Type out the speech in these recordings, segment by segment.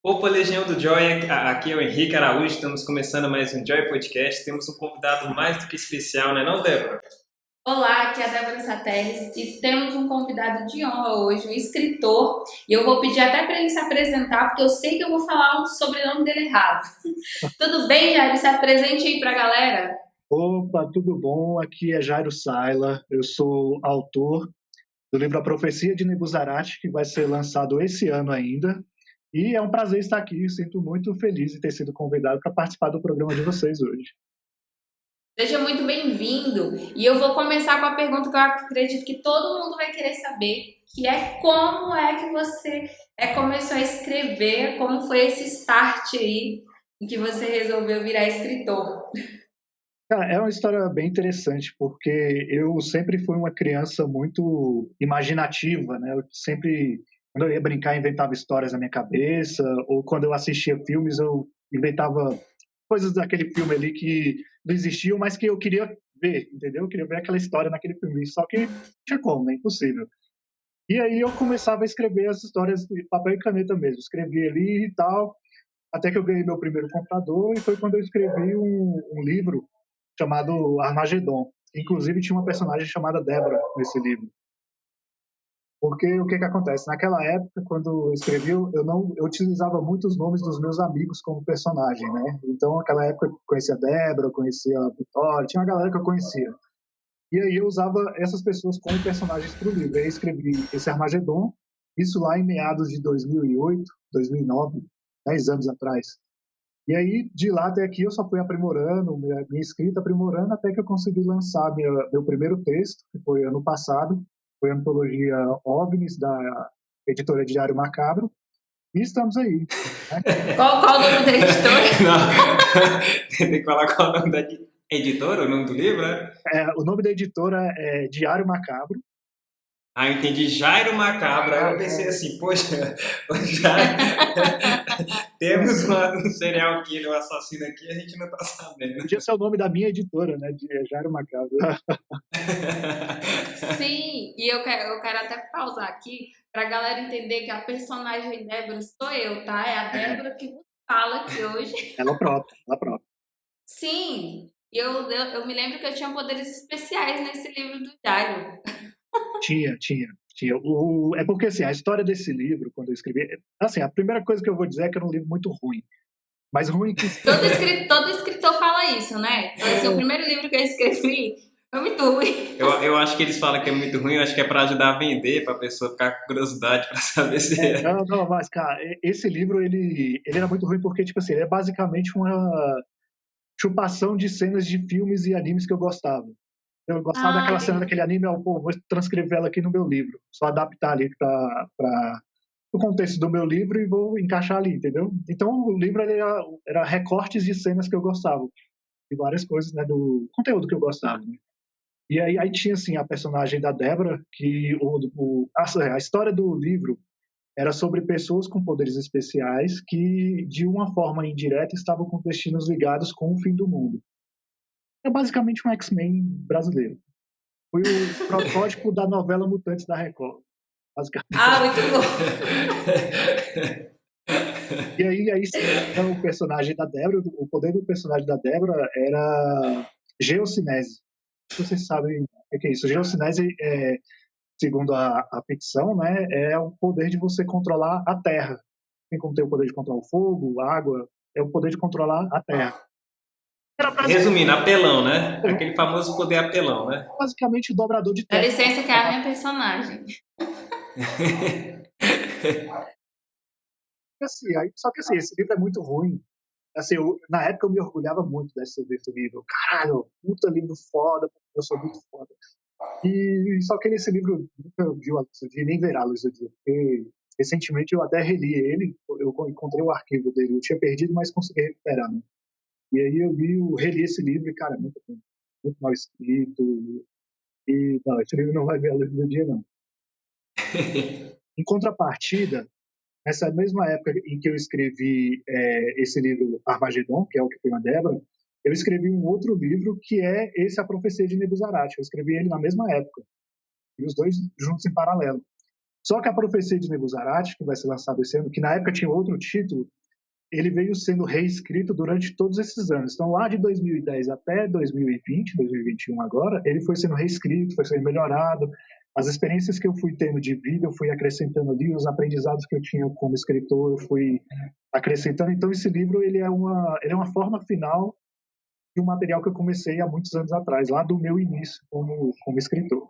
Opa, Legião do Joy, aqui é o Henrique Araújo, estamos começando mais um Joy Podcast. Temos um convidado mais do que especial, não é não, Débora? Olá, aqui é a Débora Sateles e temos um convidado de honra hoje, um escritor, e eu vou pedir até para ele se apresentar, porque eu sei que eu vou falar o sobrenome dele errado. Tudo bem, Jair? Se apresente aí para a galera. Opa, tudo bom? Aqui é Jairo Saila, eu sou autor do livro A Profecia de Nebuzarate, que vai ser lançado esse ano ainda. E é um prazer estar aqui, sinto muito feliz de ter sido convidado para participar do programa de vocês hoje. Seja muito bem-vindo. E eu vou começar com a pergunta que eu acredito que todo mundo vai querer saber, que é como é que você começou a escrever, como foi esse start aí em que você resolveu virar escritor? Cara, é uma história bem interessante, porque eu sempre fui uma criança muito imaginativa, né? Eu sempre, quando eu ia brincar, inventava histórias na minha cabeça, ou quando eu assistia filmes, eu inventava coisas daquele filme ali que não existiam, mas que eu queria ver, entendeu? Eu queria ver aquela história naquele filme, só que não tinha como, é impossível. E aí eu começava a escrever as histórias de papel e caneta mesmo, escrevia ali e tal, até que eu ganhei meu primeiro computador, e foi quando eu escrevi um livro chamado Armagedon. Inclusive tinha uma personagem chamada Débora nesse livro. Porque o que acontece? Naquela época, quando eu escrevi, eu utilizava muito os nomes dos meus amigos como personagem, né? Então, naquela época, eu conhecia a Débora, eu conhecia a Vitória, tinha uma galera que eu conhecia. E aí eu usava essas pessoas como personagens para o livro. Aí eu escrevi esse Armagedon, isso lá em meados de 2008, 2009, 10 anos atrás. E aí, de lá até aqui, eu só fui aprimorando, minha escrita aprimorando, até que eu consegui lançar meu primeiro texto, que foi ano passado, foi a antologia OVNIs, da editora Diário Macabro, e estamos aí. Né? Qual o nome da editora? Não, tem que falar qual é o nome da editora, o nome do livro, né? O nome da editora é Diário Macabro. Ah, entendi, Jairo Macabro. Aí eu pensei assim, poxa, o Jairo... temos um serial killer, um assassino aqui, a gente não tá sabendo. Podia ser o nome da minha editora, né, de Diário Macabro. Sim, e eu quero até pausar aqui para a galera entender que a personagem Débora sou eu, tá? É a Débora que vos fala aqui hoje. Ela própria, ela própria. Sim, eu me lembro que eu tinha poderes especiais nesse livro do Jairo. Tinha. É porque, assim, a história desse livro, quando eu escrevi... Assim, a primeira coisa que eu vou dizer é que era um livro muito ruim. Mas ruim que... Todo escritor fala isso, né? Foi assim, o primeiro livro que eu escrevi foi muito ruim. Eu acho que eles falam que é muito ruim, eu acho que é para ajudar a vender, para a pessoa ficar com curiosidade para saber se é. Não, mas, cara, esse livro, ele era muito ruim porque, tipo assim, ele é basicamente uma chupação de cenas de filmes e animes que eu gostava. Eu gostava daquela cena Ai, daquele anime, pô, vou transcrever ela aqui no meu livro. Só adaptar ali para o contexto do meu livro e vou encaixar ali, entendeu? Então, o livro ele era recortes de cenas que eu gostava. De várias coisas, né, do conteúdo que eu gostava, né? E aí tinha, assim, a personagem da Débora, que a história do livro era sobre pessoas com poderes especiais que, de uma forma indireta, estavam com destinos ligados com o fim do mundo. É basicamente um X-Men brasileiro. Foi o protótipo da novela Mutantes da Record, basicamente. muito bom. E aí sim, então, o personagem da Débora, o poder do personagem da Débora era geocinese. Vocês sabem o que é isso? Geocinese, segundo a ficção, né, é o poder de você controlar a Terra. Tem como ter o poder de controlar o fogo, a água, é o poder de controlar a Terra. Resumindo, apelão, né? Aquele famoso poder apelão, né? Basicamente o dobrador de Dá terra. licença que é a minha personagem. Só que assim, esse livro é muito ruim. Assim, na época eu me orgulhava muito desse livro. Caralho, puta livro foda, eu sou muito foda. E só que nesse livro nunca viu a luz do dia, nem verá a luz do dia. Porque recentemente eu até reli ele, eu encontrei o arquivo dele, eu tinha perdido, mas consegui recuperar, né? E aí reli esse livro e, cara, muito mal escrito. E não, esse livro não vai ver a luz do dia, não. Em contrapartida, nessa mesma época em que eu escrevi esse livro Armagedon, que é o que tem a Débora, eu escrevi um outro livro que é esse A Profecia de Nebuzarate. Eu escrevi ele na mesma época, e os dois juntos em paralelo. Só que a Profecia de Nebuzarath, que vai ser lançado esse ano, que na época tinha outro título, ele veio sendo reescrito durante todos esses anos. Então, lá de 2010 até 2020, 2021 agora, ele foi sendo reescrito, foi sendo melhorado. As experiências que eu fui tendo de vida, eu fui acrescentando ali, os aprendizados que eu tinha como escritor, eu fui acrescentando. Então, esse livro ele é uma forma final de um material que eu comecei há muitos anos atrás, lá do meu início como escritor.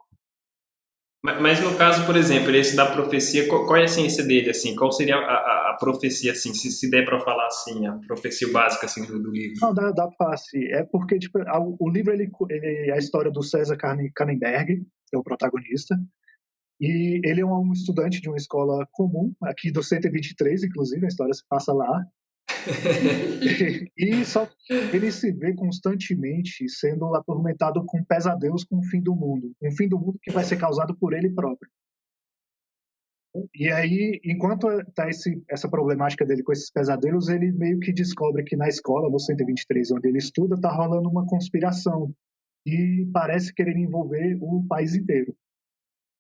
Mas no caso, por exemplo, esse da profecia, qual é a essência dele, assim? Qual seria a profecia, assim, se der para falar assim, a profecia básica, assim, do livro? Não, dá para assim, é porque tipo, o livro ele é a história do César Kannenberg, que é o protagonista, e ele é um estudante de uma escola comum, aqui do 123, inclusive, a história se passa lá, e só ele se vê constantemente sendo atormentado com pesadelos com o fim do mundo, um fim do mundo que vai ser causado por ele próprio. E aí, enquanto tá essa problemática dele com esses pesadelos, ele meio que descobre que na escola, no 123, onde ele estuda, tá rolando uma conspiração e parece querer envolver o país inteiro.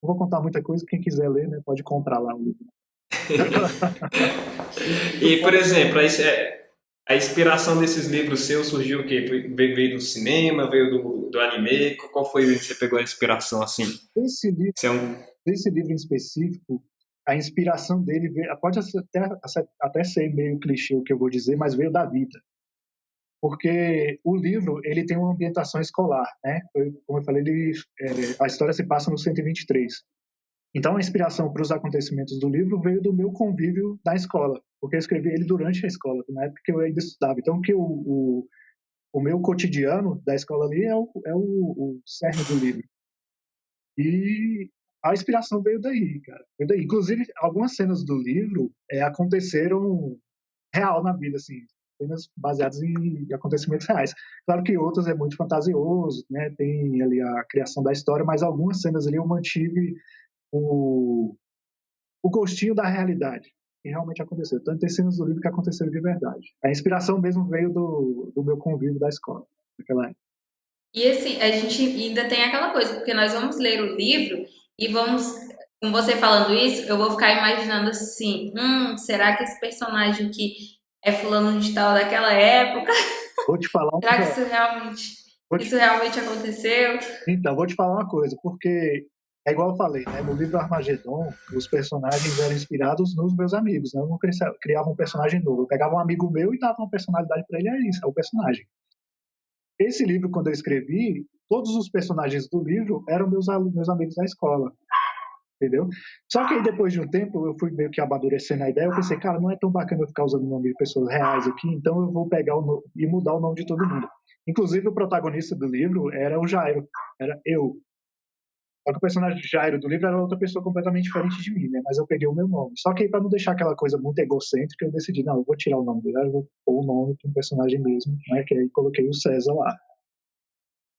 Não vou contar muita coisa, quem quiser ler, né, pode comprar lá o livro. E, por exemplo, a inspiração desses livros seus surgiu o quê? Veio do cinema, veio do anime? Qual foi onde você pegou a inspiração, assim? Esse livro em específico, a inspiração dele pode até ser meio clichê o que eu vou dizer, mas veio da vida. Porque o livro ele tem uma ambientação escolar, né? Como eu falei, a história se passa no 123. Então, a inspiração para os acontecimentos do livro veio do meu convívio da escola, porque eu escrevi ele durante a escola, na época que eu ainda estudava. Então, que o meu cotidiano da escola ali é o cerne do livro. E a inspiração veio daí, cara. Veio daí. Inclusive, algumas cenas do livro aconteceram real na vida, assim, cenas baseadas em acontecimentos reais. Claro que outras é muito fantasioso, né? Tem ali a criação da história, mas algumas cenas ali eu mantive o gostinho da realidade, que realmente aconteceu. Tanto tem cenas do livro que aconteceram de verdade. A inspiração mesmo veio do meu convívio da escola, naquela época. E assim, a gente ainda tem aquela coisa, porque nós vamos ler o livro e vamos, com você falando isso, eu vou ficar imaginando assim, será que esse personagem que é fulano de tal daquela época, Vou te falar será que uma... isso realmente aconteceu? Então, vou te falar uma coisa, porque é igual eu falei, né? No livro Armagedon, os personagens eram inspirados nos meus amigos, né? Eu não criava um personagem novo. Eu pegava um amigo meu e dava uma personalidade para ele, é isso, é o personagem. Esse livro, quando eu escrevi, todos os personagens do livro eram meus amigos da escola, entendeu? Só que aí, depois de um tempo, eu fui meio que amadurecendo a ideia, eu pensei, cara, não é tão bacana eu ficar usando o nome de pessoas reais aqui, então eu vou pegar e mudar o nome de todo mundo. Inclusive, o protagonista do livro era o Jairo, era eu. Só que o personagem de Jairo do livro era outra pessoa completamente diferente de mim, né? Mas eu peguei o meu nome. Só que aí, pra não deixar aquela coisa muito egocêntrica, eu decidi, não, eu vou tirar o nome dele, eu vou pôr o nome de um personagem mesmo, né? Que aí coloquei o César lá.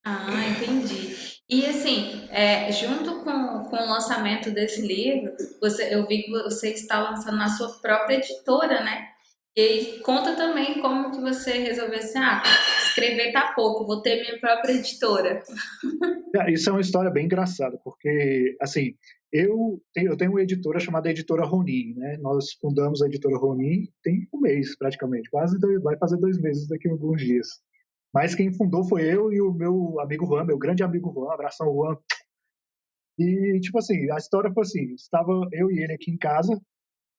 Ah, entendi. E assim, junto com o lançamento desse livro, eu vi que você está lançando na sua própria editora, né? E aí, conta também como que você resolveu assim, escrever tá pouco, vou ter minha própria editora. Isso é uma história bem engraçada, porque, assim, eu tenho uma editora chamada Editora Ronin, né? Nós fundamos a Editora Ronin tem um mês, praticamente, vai fazer 2 meses daqui a alguns dias. Mas quem fundou foi eu e o meu amigo Juan, meu grande amigo Juan, abração Juan. E, tipo assim, a história foi assim, estava eu e ele aqui em casa,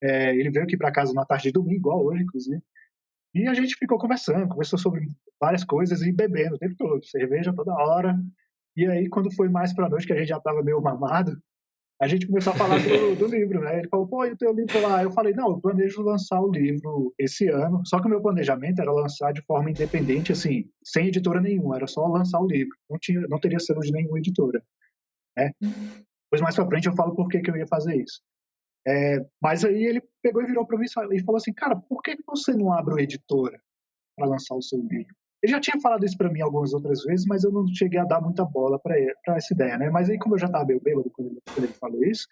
ele veio aqui para casa na tarde de domingo, igual hoje, inclusive, e a gente ficou conversou sobre várias coisas e bebendo o tempo todo, cerveja toda hora. E aí, quando foi mais pra noite, que a gente já tava meio mamado, a gente começou a falar do livro, né? Ele falou, pô, e o teu livro lá? Eu falei, não, eu planejo lançar o livro esse ano, só que o meu planejamento era lançar de forma independente, assim, sem editora nenhuma, era só lançar o livro, não teria selo de nenhuma editora, né? Depois, mais pra frente, eu falo por que eu ia fazer isso. Mas aí ele pegou e virou pra mim e falou assim, cara, por que você não abre uma editora para lançar o seu livro? Ele já tinha falado isso para mim algumas outras vezes, mas eu não cheguei a dar muita bola para essa ideia, né? Mas aí, como eu já estava meio bêbado quando ele falou isso,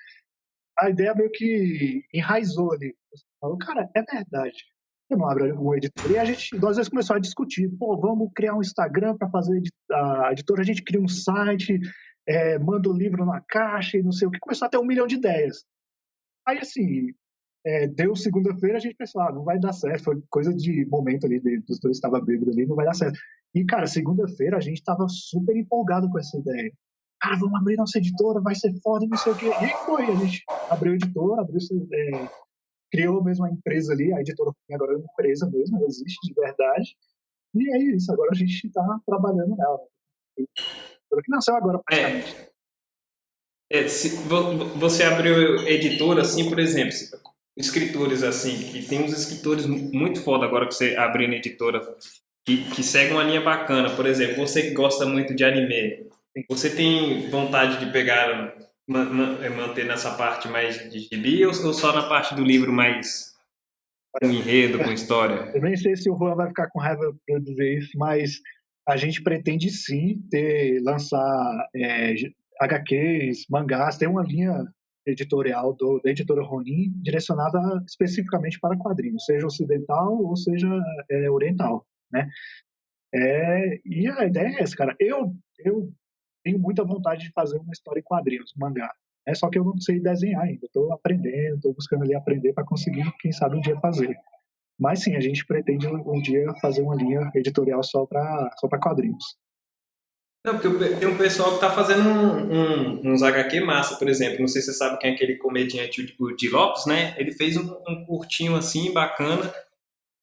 a ideia meio que enraizou ali. Falou, cara, é verdade. Eu não abro uma editora. E a gente, duas vezes, começou a discutir. Pô, vamos criar um Instagram para fazer a editora. A gente cria um site, manda o livro na caixa e não sei o que. Começou a ter 1 milhão de ideias. Aí, assim, deu segunda-feira, a gente pensou, não vai dar certo, foi coisa de momento ali, dos dois estava bêbado ali, não vai dar certo. E, cara, segunda-feira a gente estava super empolgado com essa ideia. Cara, vamos abrir nossa editora, vai ser foda, não sei o quê. E aí foi, a gente abriu a editora, criou mesmo a empresa ali, a editora agora é uma empresa mesmo, ela existe de verdade. E é isso, agora a gente está trabalhando nela. Que nasceu agora, praticamente. Se você abriu editora, assim, por exemplo, escritores assim, que tem uns escritores muito foda agora que você abriu na editora, que seguem uma linha bacana. Por exemplo, você que gosta muito de anime, você tem vontade de pegar, manter nessa parte mais de gibi ou só na parte do livro mais com enredo, com história? Eu nem sei se o Juan vai ficar com raiva por eu dizer isso, mas a gente pretende sim lançar HQs, mangás, tem uma linha editorial da editora Ronin direcionada especificamente para quadrinhos, seja ocidental ou seja oriental, né? E a ideia é essa, cara. Eu tenho muita vontade de fazer uma história em quadrinhos, um mangá. Só que eu não sei desenhar ainda. Estou aprendendo, estou buscando ali aprender para conseguir, quem sabe, um dia fazer. Mas sim, a gente pretende um dia fazer uma linha editorial só para quadrinhos. Não, porque tem um pessoal que tá fazendo uns HQ massa, por exemplo. Não sei se você sabe quem é aquele comediante, o Di Lopes, né? Ele fez um curtinho assim, bacana,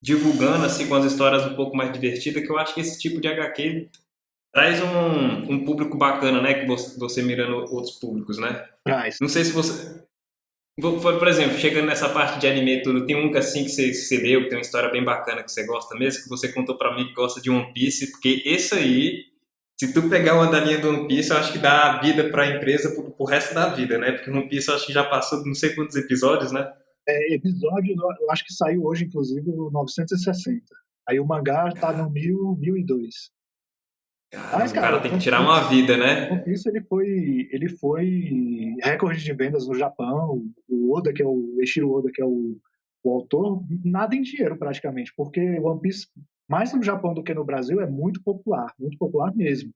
divulgando assim com as histórias um pouco mais divertidas, que eu acho que esse tipo de HQ traz um público bacana, né? Que você mirando outros públicos, né? Traz. Não sei se você... Por exemplo, chegando nessa parte de anime e tudo, tem um assim que você leu, que tem uma história bem bacana que você gosta mesmo, que você contou pra mim que gosta de One Piece, porque esse aí, se tu pegar uma da linha do One Piece, eu acho que dá a vida pra empresa pro resto da vida, né? Porque One Piece eu acho que já passou de não sei quantos episódios, né? Episódio, eu acho que saiu hoje, inclusive, o 960. Aí o mangá tá no 1002. Mas, Cara, o cara, cara tem que tirar uma vida, One né? Piece ele foi recorde de vendas no Japão. O Oda, que é o Eiichiro Oda, que é o autor, nada em dinheiro praticamente, porque One Piece, mais no Japão do que no Brasil, é muito popular mesmo.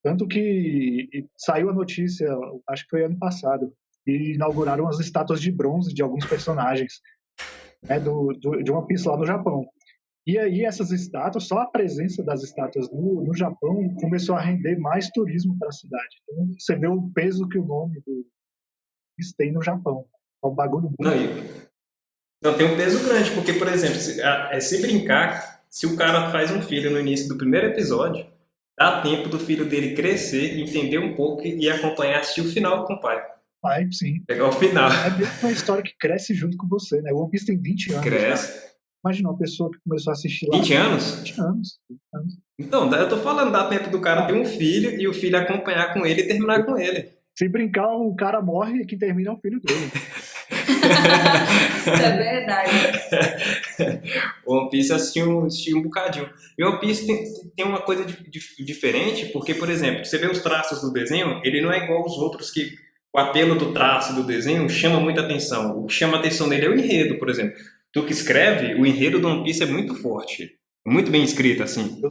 Tanto que saiu a notícia, acho que foi ano passado, e inauguraram as estátuas de bronze de alguns personagens, né, de One Piece lá no Japão. E aí essas estátuas, só a presença das estátuas no Japão começou a render mais turismo para a cidade. Então você vê o peso que o nome do Piece tem no Japão. É um bagulho Não, muito... não, tem um peso grande, porque, por exemplo, se brincar, se o cara faz um filho no início do primeiro episódio, dá tempo do filho dele crescer, entender um pouco e acompanhar, assistir o final com o pai. Sim. Pegar o final. É mesmo uma história que cresce junto com você, né? O One Piece tem 20 anos já. Cresce. Imagina uma pessoa que começou a assistir lá. 20 anos? 20 anos. 20 anos. Então, eu tô falando, dá tempo do cara ter um filho e o filho acompanhar com ele e terminar com ele. Se brincar, o cara morre e quem termina é o filho dele. Isso é verdade. One Piece assisti um bocadinho. E One Piece tem uma coisa diferente, porque, por exemplo, você vê os traços do desenho, ele não é igual aos outros que o apelo do traço do desenho chama muita atenção. O que chama a atenção dele é o enredo, por exemplo. Tu que escreve, o enredo do One Piece é muito forte. Muito bem escrito, assim.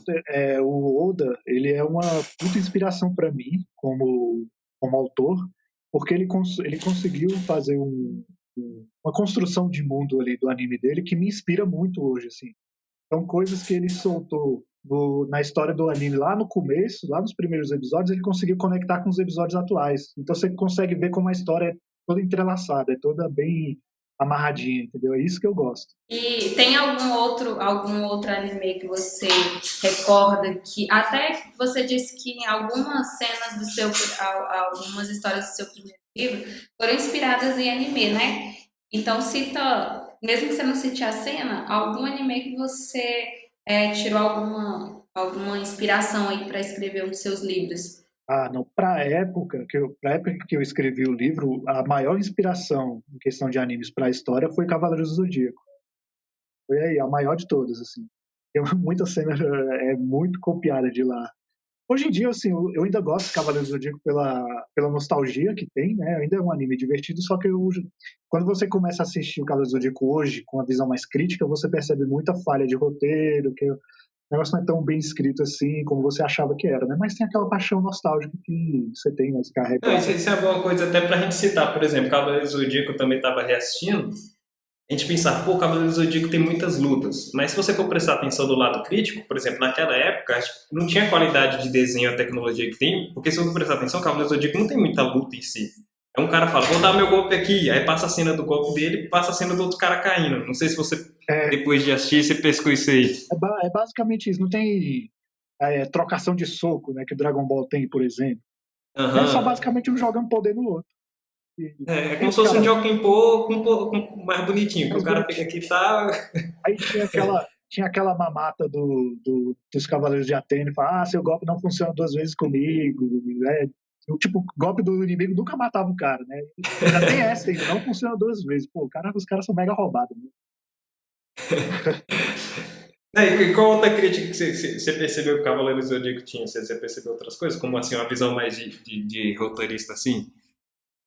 O Oda, ele é uma puta inspiração para mim como autor, porque ele conseguiu fazer uma construção de mundo ali do anime dele que me inspira muito hoje, assim. São coisas que ele soltou na história do anime lá no começo, lá nos primeiros episódios, ele conseguiu conectar com os episódios atuais. Então você consegue ver como a história é toda entrelaçada, é toda bem amarradinha, entendeu? É isso que eu gosto. E tem algum outro anime que você recorda que até você disse que em algumas cenas algumas histórias do seu primeiro livro foram inspiradas em anime, né? Então cita, mesmo que você não cite a cena, algum anime que você tirou alguma inspiração aí para escrever um dos seus livros. Não. Para a época que eu escrevi o livro, a maior inspiração em questão de animes para a história foi Cavaleiros do Zodíaco. Foi aí a maior de todas, assim. Tem muita cena muito copiada de lá. Hoje em dia, assim, eu ainda gosto de Cavaleiros do Zodíaco pela nostalgia que tem, né? Ainda é um anime divertido, só que quando você começa a assistir o Cavaleiros do Zodíaco hoje, com uma visão mais crítica, você percebe muita falha de roteiro, que O negócio não é tão bem escrito assim como você achava que era, né? Mas tem aquela paixão nostálgica que você tem, né? Você carrega Não, lá. isso é uma coisa até pra gente citar, por exemplo, Cavaleiro do Zodíaco eu também tava reassistindo. A gente pensar, pô, Cavaleiro do Zodíaco tem muitas lutas. Mas se você for prestar atenção do lado crítico, por exemplo, naquela época, acho que não tinha a qualidade de desenho, a tecnologia que tem, porque se você for prestar atenção, Cavaleiro do Zodíaco não tem muita luta em si. É um cara fala, vou dar meu golpe aqui, aí passa a cena do golpe dele, passa a cena do outro cara caindo. Não sei se você, É, depois de assistir, você pescou isso aí. é basicamente isso. Não tem trocação de soco, né? Que o Dragon Ball tem, por exemplo. É só Aham. basicamente um jogando poder no outro. É E como os se fosse um caras. Joaquim Pô com mais bonitinho, que o Mais cara fica bonitinho. aqui e tá. Aí tinha aquela mamata dos Cavaleiros de Atene, fala, seu golpe não funciona duas vezes comigo, né? Tipo, o golpe do inimigo nunca matava o cara, né? Ainda tem essa ainda, não funciona duas vezes. Pô, os caras são mega roubados, né? E qual outra crítica que você percebeu que o Cavaleiro do Zodíaco tinha? Você percebeu outras coisas? Como assim, uma visão mais de roteirista assim?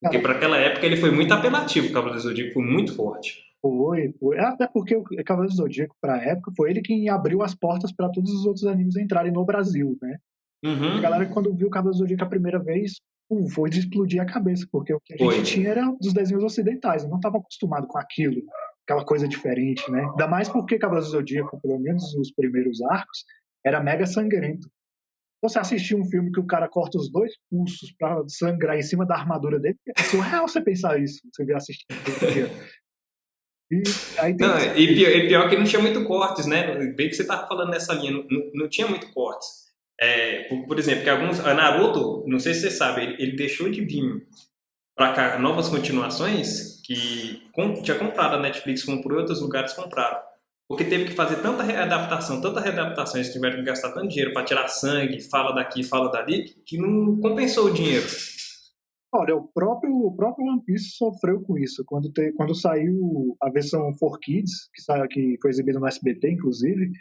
Porque Cara, para aquela época ele foi muito apelativo, o Cavaleiro do Zodíaco foi muito forte. foi. Até porque o Cavaleiro do Zodíaco, pra época, foi ele quem abriu as portas para todos os outros animes entrarem no Brasil, né? A Uhum. galera, quando viu o Cavaleiro do Zodíaco a primeira vez, foi de explodir a cabeça, porque o que a Foi. gente tinha era dos desenhos ocidentais, eu não estava acostumado com aquilo, aquela coisa diferente, né? Ainda mais porque Cavaleiro do Zodíaco, pelo menos os primeiros arcos, era mega sangrento. Você assistir um filme que o cara corta os dois pulsos pra sangrar em cima da armadura dele, é surreal você pensar isso, você ver assistindo hoje em dia. E aí tem Não, isso. e pior que não tinha muito cortes, né? Bem que você tava falando nessa linha, não tinha muito cortes. Por exemplo, que alguns. A Naruto, não sei se você sabe, ele deixou de vir para cá novas continuações que tinha comprado a Netflix, comprou e outros lugares compraram. Porque teve que fazer tanta readaptação, eles tiveram que gastar tanto dinheiro para tirar sangue, fala daqui, fala dali, que não compensou o dinheiro. Olha, o próprio One Piece sofreu com isso. Quando saiu a versão 4Kids, que foi exibida no SBT, inclusive,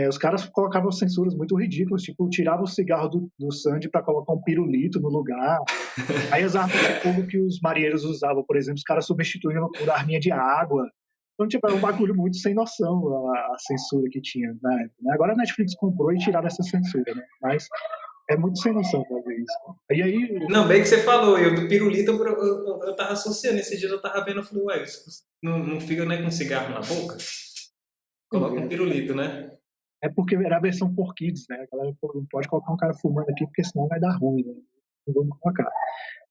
os caras colocavam censuras muito ridículas, tipo, tiravam o cigarro do Sandy para colocar um pirulito no lugar. Aí as armas de fogo que os marinheiros usavam, por exemplo, os caras substituíam por arminha de água. Então, tipo, era um bagulho muito sem noção a censura que tinha na época, né? Agora a Netflix comprou e tiraram essa censura, né? Mas é muito sem noção fazer isso. E aí, Não, bem que você falou, eu do pirulito eu tava associando, esses dias eu tava vendo, eu falei, ué, isso não fica né, com cigarro na boca? Coloca um pirulito, né? é porque era a versão por kids, né? A galera não pode colocar um cara fumando aqui, porque senão vai dar ruim, né? Não vamos colocar.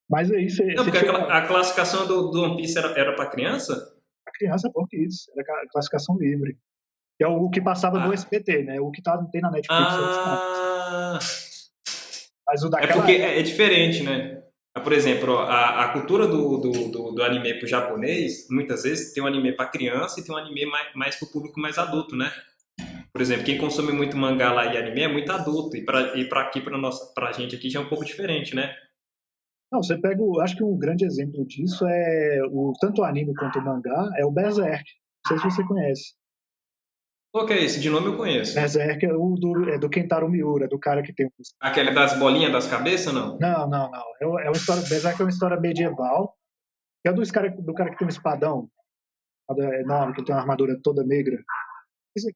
Mas aí Não, você porque tinha a classificação do One Piece era pra criança? a criança por kids, era a classificação livre. Que é o que passava no Ah, SBT, né? O que tem na Netflix são os canais. ah, Mas o é daquela porque época, é diferente, né? Por exemplo, ó, a cultura do anime pro japonês, muitas vezes tem um anime pra criança e tem um anime mais pro público mais adulto, né? Por exemplo, quem consome muito mangá lá e anime é muito adulto, e pra aqui, pra gente aqui já é um pouco diferente, né? não, você pega, acho que um grande exemplo disso é tanto o anime quanto o mangá, é o Berserk. Não sei se você conhece. Qual que é esse? De nome eu conheço. Berserk é do Kentaro Miura, do cara que tem. Aquele das bolinhas das cabeças, não? Não, não, não. É uma história, Berserk é uma história medieval. É do cara que tem um espadão enorme, que tem uma armadura toda negra.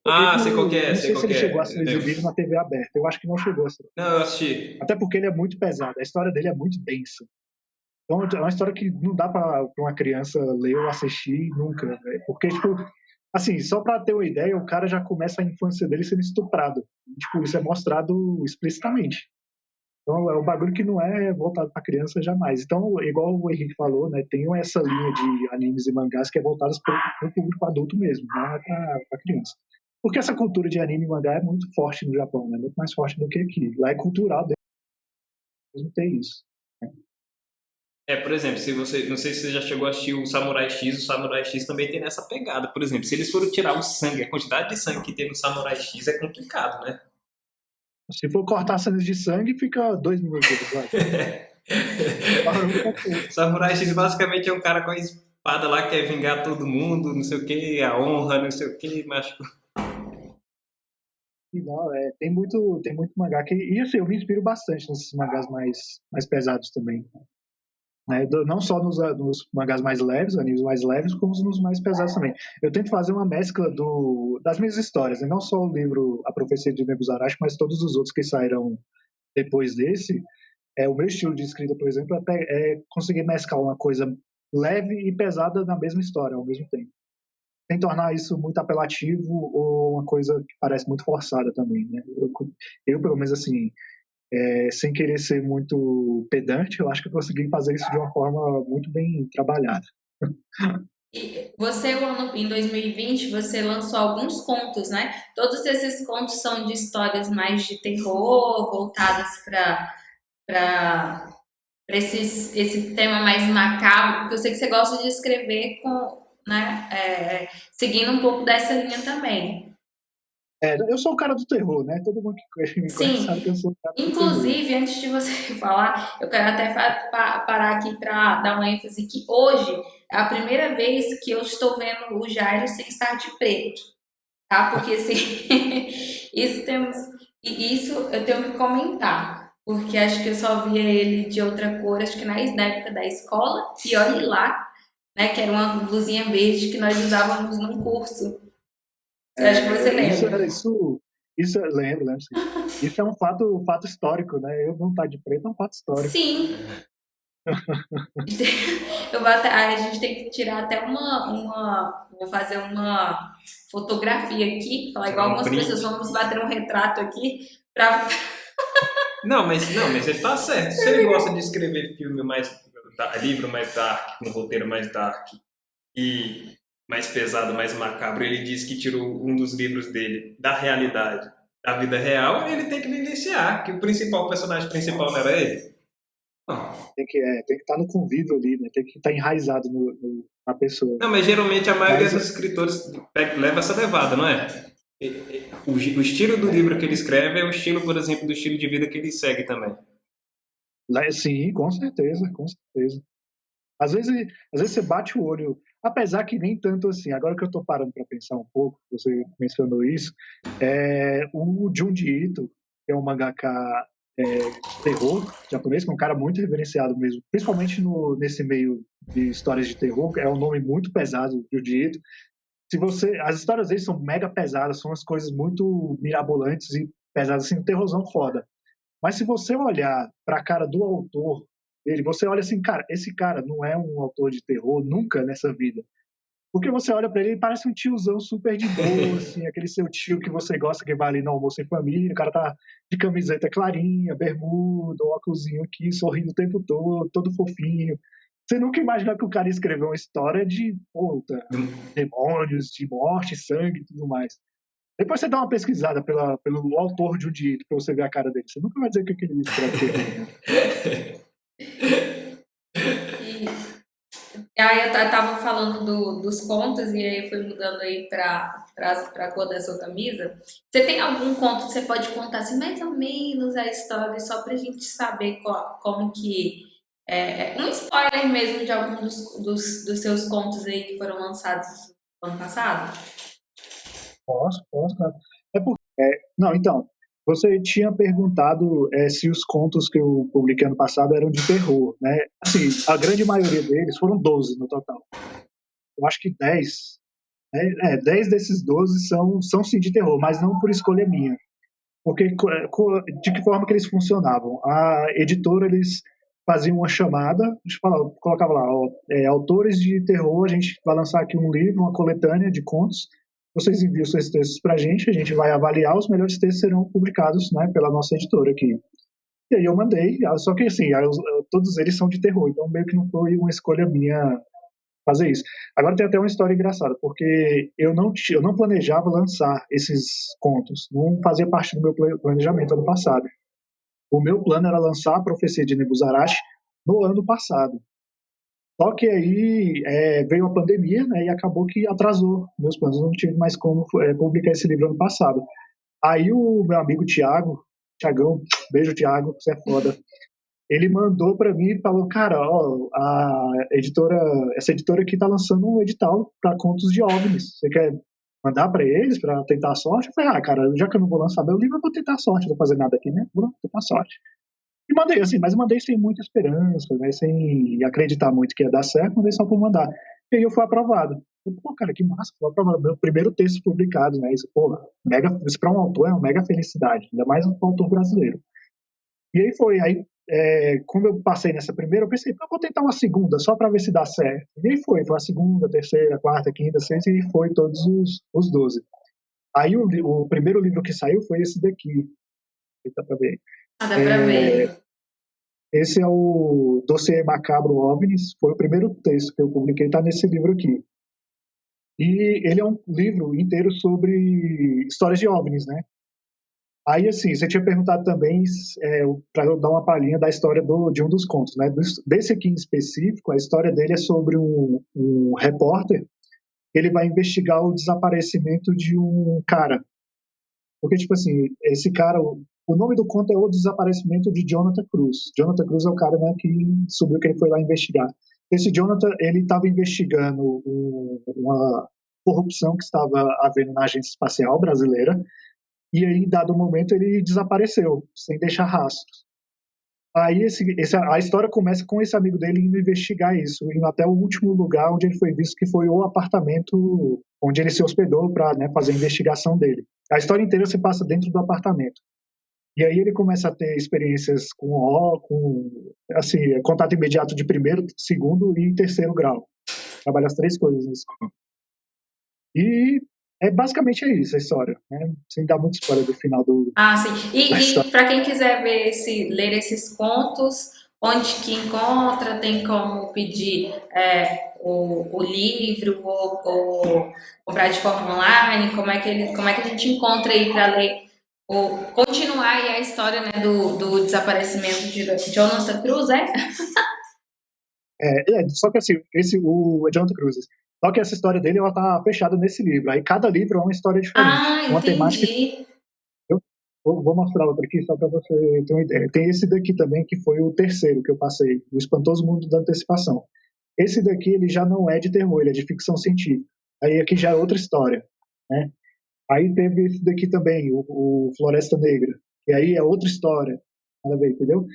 Ah, sei qual que é, Não sei sei se qual ele que chegou a é. ser exibido na TV aberta. Eu acho que não chegou a ser. Não, eu assisti. Até porque ele é muito pesado. A história dele é muito densa. Então é uma história que não dá para uma criança ler ou assistir nunca. Né? Porque, tipo, assim, só para ter uma ideia, o cara já começa a infância dele sendo estuprado. Tipo, isso é mostrado explicitamente. Então é um bagulho que não é voltado para criança jamais. Então, igual o Henrique falou, né, tem essa linha de animes e mangás que é voltadas para o público adulto mesmo, não é para criança. Porque essa cultura de anime e mangá é muito forte no Japão, né? Muito mais forte do que aqui. Lá é cultural mesmo ter isso. Por exemplo, se você, não sei se você já chegou a assistir o Samurai X também tem nessa pegada. Por exemplo, se eles forem tirar o sangue, a quantidade de sangue que tem no Samurai X é complicado, né? Se for cortar cenas de sangue, fica 2 minutos de episódio. Parou pra pouco. Samurai X basicamente é um cara com a espada lá que quer vingar todo mundo, não sei o que, a honra, não sei o que, mas E não, tem muito mangá que. E assim, eu me inspiro bastante nesses mangás mais pesados também. né? Não só nos mangás mais leves, animes mais leves, como nos mais pesados também. Eu tento fazer uma mescla das minhas histórias, né? Não só o livro A Profecia de Nebuzarashi, mas todos os outros que saíram depois desse. O meu estilo de escrita, por exemplo, é conseguir mesclar uma coisa leve e pesada na mesma história ao mesmo tempo, sem tornar isso muito apelativo ou uma coisa que parece muito forçada também, né? Pelo menos assim, sem querer ser muito pedante, eu acho que eu consegui fazer isso de uma forma muito bem trabalhada. E você, em 2020, você lançou alguns contos, né? Todos esses contos são de histórias mais de terror, voltadas para esse tema mais macabro, porque eu sei que você gosta de escrever né, seguindo um pouco dessa linha também. Eu sou o cara do terror, né? Todo mundo que me conhece sabe que eu Sim, sou o cara do terror. inclusive, antes de você falar, eu quero até parar aqui para dar uma ênfase que hoje é a primeira vez que eu estou vendo o Jairo sem estar de preto, tá? Porque assim, isso eu tenho que comentar, porque acho que eu só via ele de outra cor, acho que na época da escola, e olhe lá, né, que era uma blusinha verde que nós usávamos num curso. Eu acho que você lembra. Isso eu lembro, sim. Isso é um fato histórico, né? Eu não estar de preto é um fato histórico. Sim. A gente tem que tirar até vou fazer uma fotografia aqui, falar igual algumas pessoas, vamos bater um retrato aqui para. Não, mas ele tá certo. Se ele gosta de escrever livro mais dark, com roteiro mais dark e mais pesado, mais macabro, ele disse que tirou um dos livros dele da realidade, da vida real, ele tem que vivenciar, que o personagem principal não era ele. Não. Tem que estar no convívio ali, né? Tem que estar enraizado na pessoa. Não, mas geralmente a maioria dos escritores leva essa levada, não é? O estilo do livro que ele escreve é o estilo, por exemplo, do estilo de vida que ele segue também. Sim, com certeza, com certeza. Às vezes você bate o olho, apesar que nem tanto assim. Agora que eu estou parando para pensar um pouco, você mencionou isso, o Junji Ito, que é um mangaka terror japonês, que é um cara muito reverenciado mesmo, principalmente nesse meio de histórias de terror, é um nome muito pesado, Junji Ito. As histórias dele são mega pesadas, são umas coisas muito mirabolantes e pesadas, assim, um terrorzão foda. Mas se você olhar para a cara do autor dele, você olha assim, cara, esse cara não é um autor de terror nunca nessa vida. Porque você olha para ele parece um tiozão super de boa, assim, aquele seu tio que você gosta que vai ali no almoço em família, o cara tá de camiseta clarinha, bermuda, óculosinho aqui, sorrindo o tempo todo fofinho. Você nunca imagina que o cara escreveu uma história de demônios, de morte, sangue e tudo mais. Depois você dá uma pesquisada pelo autor de um dito pra você ver a cara dele. Você nunca vai dizer que aquele escreve. Aí eu tava falando dos contos e aí foi mudando aí pra cor da sua camisa. Você tem algum conto que você pode contar assim, mais ou menos a história, só pra gente saber como que. Um spoiler mesmo de algum dos seus contos aí que foram lançados no ano passado? Posso, cara. Não, então, você tinha perguntado se os contos que eu publiquei ano passado eram de terror, né? Assim, a grande maioria deles, foram 12 no total. Eu acho que 10, 10 desses 12 são sim de terror, mas não por escolha minha. Porque de que forma que eles funcionavam? A editora, eles faziam uma chamada, colocava lá, autores de terror, a gente vai lançar aqui um livro, uma coletânea de contos, vocês enviam seus textos para a gente vai avaliar, os melhores textos serão publicados, né, pela nossa editora aqui. E aí eu mandei, só que assim, todos eles são de terror, então meio que não foi uma escolha minha fazer isso. Agora tem até uma história engraçada, porque eu não planejava lançar esses contos, não fazia parte do meu planejamento ano passado. O meu plano era lançar a Profecia de Nebuzarashi no ano passado. Só que aí veio a pandemia, né, e acabou que atrasou meus planos. Eu não tive mais como publicar esse livro ano passado. Aí o meu amigo Tiagão, beijo Tiago, você é foda. Ele mandou para mim e falou, cara, ó, essa editora aqui tá lançando um edital para contos de OVNIs. Você quer mandar para eles para tentar a sorte? Eu falei, cara, já que eu não vou lançar meu livro, eu vou tentar a sorte, não vou fazer nada aqui, né? Vou tentar a sorte. E mandei, assim, mas mandei sem muita esperança, né? Sem acreditar muito que ia dar certo, mandei só por mandar. E aí eu fui aprovado. Eu, pô, cara, que massa, fui aprovado. Meu primeiro texto publicado, né? Isso, pô, mega, isso para um autor é uma mega felicidade, ainda mais um autor brasileiro. E aí foi, aí quando eu passei nessa primeira, eu pensei, pô, eu vou tentar uma segunda, só para ver se dá certo. E aí foi a segunda, terceira, quarta, quinta, sexta, e foi todos os 12. Aí o primeiro livro que saiu foi esse daqui, dá pra ver. Ah, dá pra ver. Esse é o Dossiê Macabro OVNIs, foi o primeiro texto que eu publiquei, tá nesse livro aqui. E ele é um livro inteiro sobre histórias de OVNIs, né? Aí, assim, você tinha perguntado também para eu dar uma palhinha da história de um dos contos, né? Desse aqui em específico, a história dele é sobre um repórter. Ele vai investigar o desaparecimento de um cara. Porque, tipo assim, esse cara, o nome do conto é O Desaparecimento de Jonathan Cruz. Jonathan Cruz é o cara, né, que subiu, que ele foi lá investigar. Esse Jonathan, ele estava investigando uma corrupção que estava havendo na Agência Espacial Brasileira, e aí, em dado momento, ele desapareceu, sem deixar rastros. Aí a história começa com esse amigo dele indo investigar isso, indo até o último lugar onde ele foi visto, que foi o apartamento onde ele se hospedou para, né, fazer a investigação dele. A história inteira se passa dentro do apartamento. E aí ele começa a ter experiências com assim, contato imediato de primeiro, segundo e terceiro grau. Trabalha as três coisas nisso. E basicamente é isso a história, né? Sem dar muito spoiler do final Ah, sim. da história. E para quem quiser ler esses contos, onde que encontra, tem como pedir o livro ou comprar de forma online, como é que a gente encontra aí para ler ou continuar aí a história, né, do desaparecimento de Jonathan Cruz, é? Só que assim, o Jonathan Cruz, só que essa história dele, ela tá fechada nesse livro. Aí cada livro é uma história diferente, Ah, uma temática. entendi. Eu vou mostrar outra aqui só para você ter uma ideia. Tem esse daqui também, que foi o terceiro que eu passei, O Espantoso Mundo da Antecipação. Esse daqui, ele já não é de terror, ele é de ficção científica. Aí aqui já é outra história, né? Aí teve esse daqui também, o Floresta Negra, que aí é outra história, nada a ver, entendeu?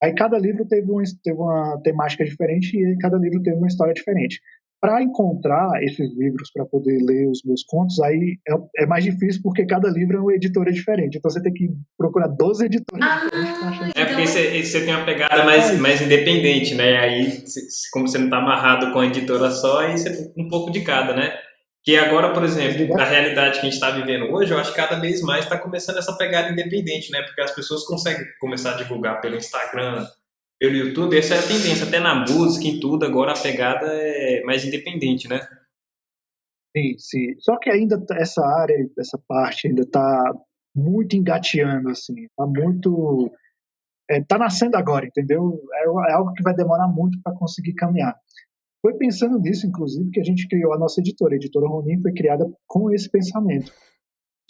Aí cada livro teve uma temática diferente e cada livro teve uma história diferente. Para encontrar esses livros para poder ler os meus contos, aí é mais difícil porque cada livro é uma editora diferente. Então você tem que procurar 12 editoras diferentes para achar. É porque você tem uma pegada mais independente, né? Aí, como você não está amarrado com a editora só, aí você tem um pouco de cada, né? Que agora, por exemplo, da realidade que a gente está vivendo hoje, eu acho que cada vez mais está começando essa pegada independente, né? Porque as pessoas conseguem começar a divulgar pelo Instagram, pelo YouTube. Essa é a tendência, até na música, em tudo, agora a pegada é mais independente, né? Sim, sim. Só que ainda essa área, essa parte ainda está muito engateando, assim. Está muito. Tá nascendo agora, entendeu? É algo que vai demorar muito para conseguir caminhar. Foi pensando nisso, inclusive, que a gente criou a nossa editora. A editora Ronin foi criada com esse pensamento.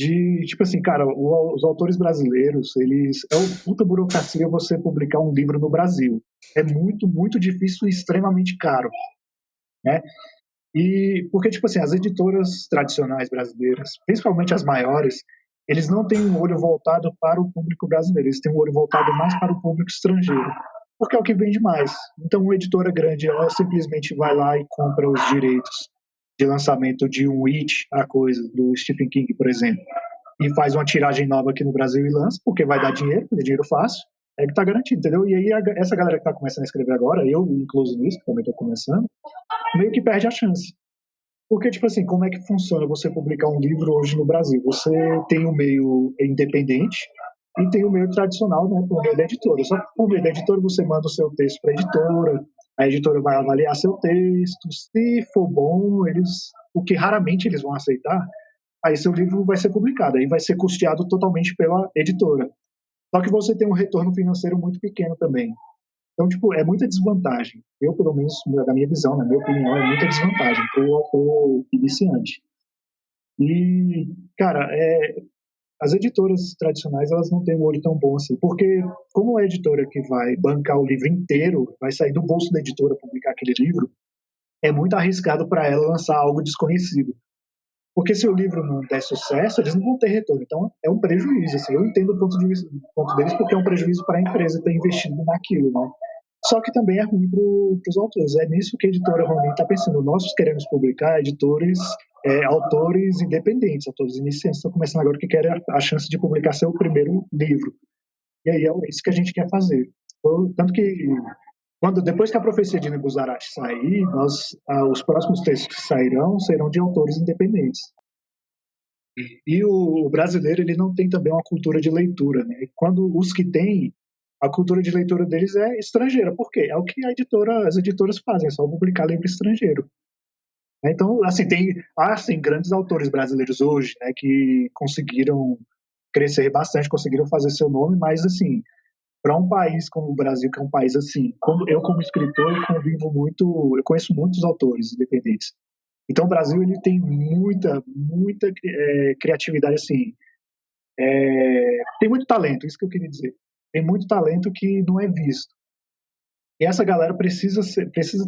De, tipo assim, cara, os autores brasileiros, é uma puta burocracia você publicar um livro no Brasil. É muito, muito difícil e extremamente caro, né? E porque, tipo assim, as editoras tradicionais brasileiras, principalmente as maiores, eles não têm um olho voltado para o público brasileiro, eles têm um olho voltado mais para o público estrangeiro, porque é o que vende mais. Então, uma editora grande, ela simplesmente vai lá e compra os direitos de lançamento de um It, a coisa, do Stephen King, por exemplo, e faz uma tiragem nova aqui no Brasil e lança, porque vai dar dinheiro, é dinheiro fácil, é que tá garantido, entendeu? E aí essa galera que tá começando a escrever agora, eu incluso nisso, que também tô começando, meio que perde a chance. Porque, tipo assim, como é que funciona você publicar um livro hoje no Brasil? Você tem o meio independente e tem o meio tradicional, né, por meio da editora. Só que por meio da editora você manda o seu texto para a editora, vai avaliar seu texto, se for bom, o que raramente eles vão aceitar, aí seu livro vai ser publicado, aí vai ser custeado totalmente pela editora. Só que você tem um retorno financeiro muito pequeno também. Então, tipo, é muita desvantagem. Eu, pelo menos, na minha visão, na minha opinião, é muita desvantagem para o autor iniciante. E, cara, as editoras tradicionais, elas não têm um olho tão bom assim, porque como a editora que vai bancar o livro inteiro, vai sair do bolso da editora publicar aquele livro, é muito arriscado para ela lançar algo desconhecido. Porque se o livro não der sucesso, eles não vão ter retorno. Então, é um prejuízo. Assim, eu entendo o ponto deles, porque é um prejuízo para a empresa ter investido naquilo, né? Só que também é ruim para os autores. É nisso que a editora Ronin está pensando. Nós queremos publicar editores, autores independentes, autores iniciantes. Estão começando agora que querem a chance de publicar seu primeiro livro. E aí é isso que a gente quer fazer. Tanto que depois que a Profecia de Nebuzarash sair, os próximos textos que sairão serão de autores independentes. E o brasileiro ele não tem também uma cultura de leitura, né? Quando os que têm, a cultura de leitura deles é estrangeira. Por quê? É o que as editoras fazem, é só publicar livro estrangeiro. Então, assim, tem grandes autores brasileiros hoje, né, que conseguiram crescer bastante, conseguiram fazer seu nome, mas, assim, para um país como o Brasil, que é um país assim, como escritor, eu conheço muitos autores independentes. Então, o Brasil ele tem muita criatividade, assim, tem muito talento, isso que eu queria dizer. Tem muito talento que não é visto. E essa galera precisa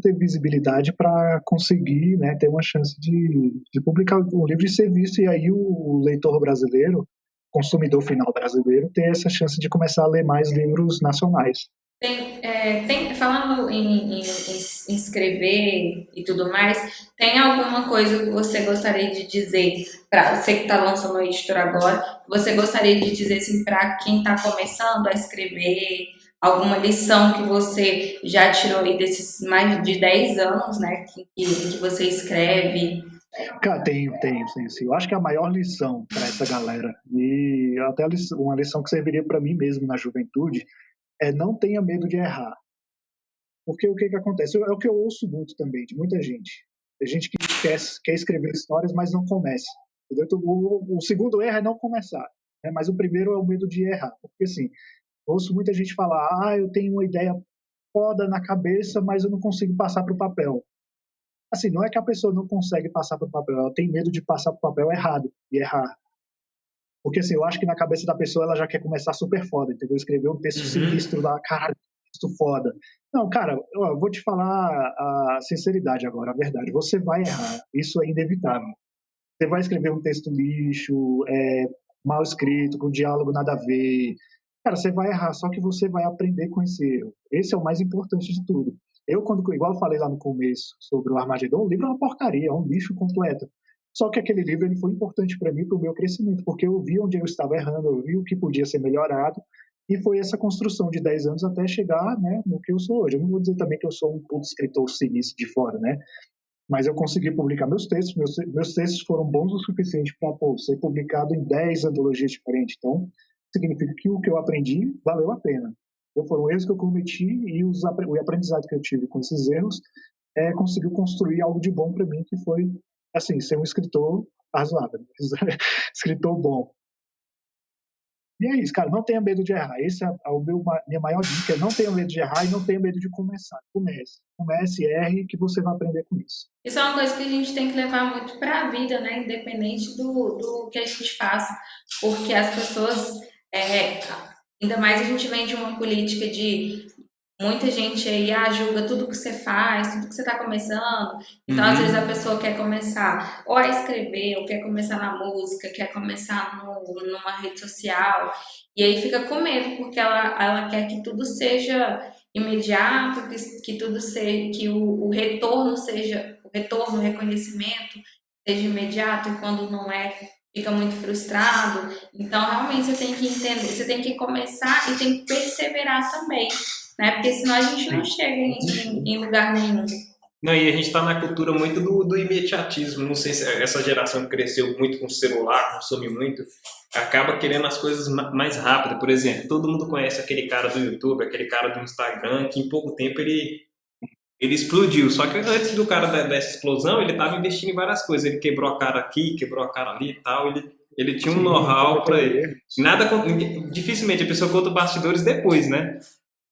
ter visibilidade para conseguir, né, ter uma chance de publicar um livro e ser visto, e aí o leitor brasileiro, consumidor final brasileiro, ter essa chance de começar a ler mais livros nacionais. Falando em escrever e tudo mais, tem alguma coisa que você gostaria de dizer para você que está lançando a editora agora, que você gostaria de dizer assim, para quem está começando a escrever, alguma lição que você já tirou aí desses mais de 10 anos, né, que você escreve? Cara, tenho, sim. Eu acho que a maior lição para essa galera, e até uma lição que serviria para mim mesmo na juventude, é não tenha medo de errar. Porque o que acontece? É o que eu ouço muito também, de muita gente. Tem gente que quer escrever histórias, mas não começa. Então, o segundo erro é não começar. Né? Mas o primeiro é o medo de errar. Porque, assim, eu ouço muita gente falar, eu tenho uma ideia foda na cabeça, mas eu não consigo passar para o papel. Assim, não é que a pessoa não consegue passar para o papel, ela tem medo de passar para o papel errado e errar. Porque, assim, eu acho que na cabeça da pessoa ela já quer começar super foda, entendeu? Escrever um texto sinistro lá, cara, texto foda. Não, cara, eu vou te falar a sinceridade agora, a verdade. Você vai errar, isso é inevitável. Você vai escrever um texto lixo, mal escrito, com diálogo nada a ver. Cara, você vai errar, só que você vai aprender com esse erro. Esse é o mais importante de tudo. Igual eu falei lá no começo sobre o Armagedon, o livro é uma porcaria, é um lixo completo. Só que aquele livro ele foi importante para mim, para o meu crescimento, porque eu vi onde eu estava errando, eu vi o que podia ser melhorado, e foi essa construção de 10 anos até chegar, né, no que eu sou hoje. Eu não vou dizer também que eu sou um puto escritor sinistro de fora, né? Mas eu consegui publicar meus textos. Meus textos foram bons o suficiente para ser publicado em 10 antologias diferentes. Então, significa que o que eu aprendi valeu a pena. Foram erros que eu cometi e o aprendizado que eu tive com esses erros conseguiu construir algo de bom para mim, que foi, assim, ser um escritor razoável, escritor bom. E é isso, cara, não tenha medo de errar. Essa é minha maior dica, não tenha medo de errar e não tenha medo de começar. Comece, erre, que você vai aprender com isso. Isso é uma coisa que a gente tem que levar muito para a vida, né? Independente do que a gente faça. Porque as pessoas, ainda mais a gente vem de uma política de muita gente aí julga tudo que você faz, tudo que você está começando. Então, às vezes, a pessoa quer começar ou a escrever, ou quer começar na música, quer começar numa rede social. E aí fica com medo, porque ela quer que tudo seja imediato, que tudo seja, que o retorno seja, o reconhecimento seja imediato, e quando não é, fica muito frustrado. Então, realmente, você tem que entender, você tem que começar e tem que perseverar também. Né? Porque senão a gente não chega em lugar nenhum. Não, e a gente está na cultura muito do imediatismo. Não sei se essa geração que cresceu muito com celular, consome muito, acaba querendo as coisas mais rápido. Por exemplo, todo mundo conhece aquele cara do YouTube, aquele cara do Instagram, que em pouco tempo ele explodiu. Só que antes do cara dessa explosão, ele estava investindo em várias coisas. Ele quebrou a cara aqui, quebrou a cara ali e tal. Ele tinha um know-how para ele. Dificilmente a pessoa conta bastidores depois, né?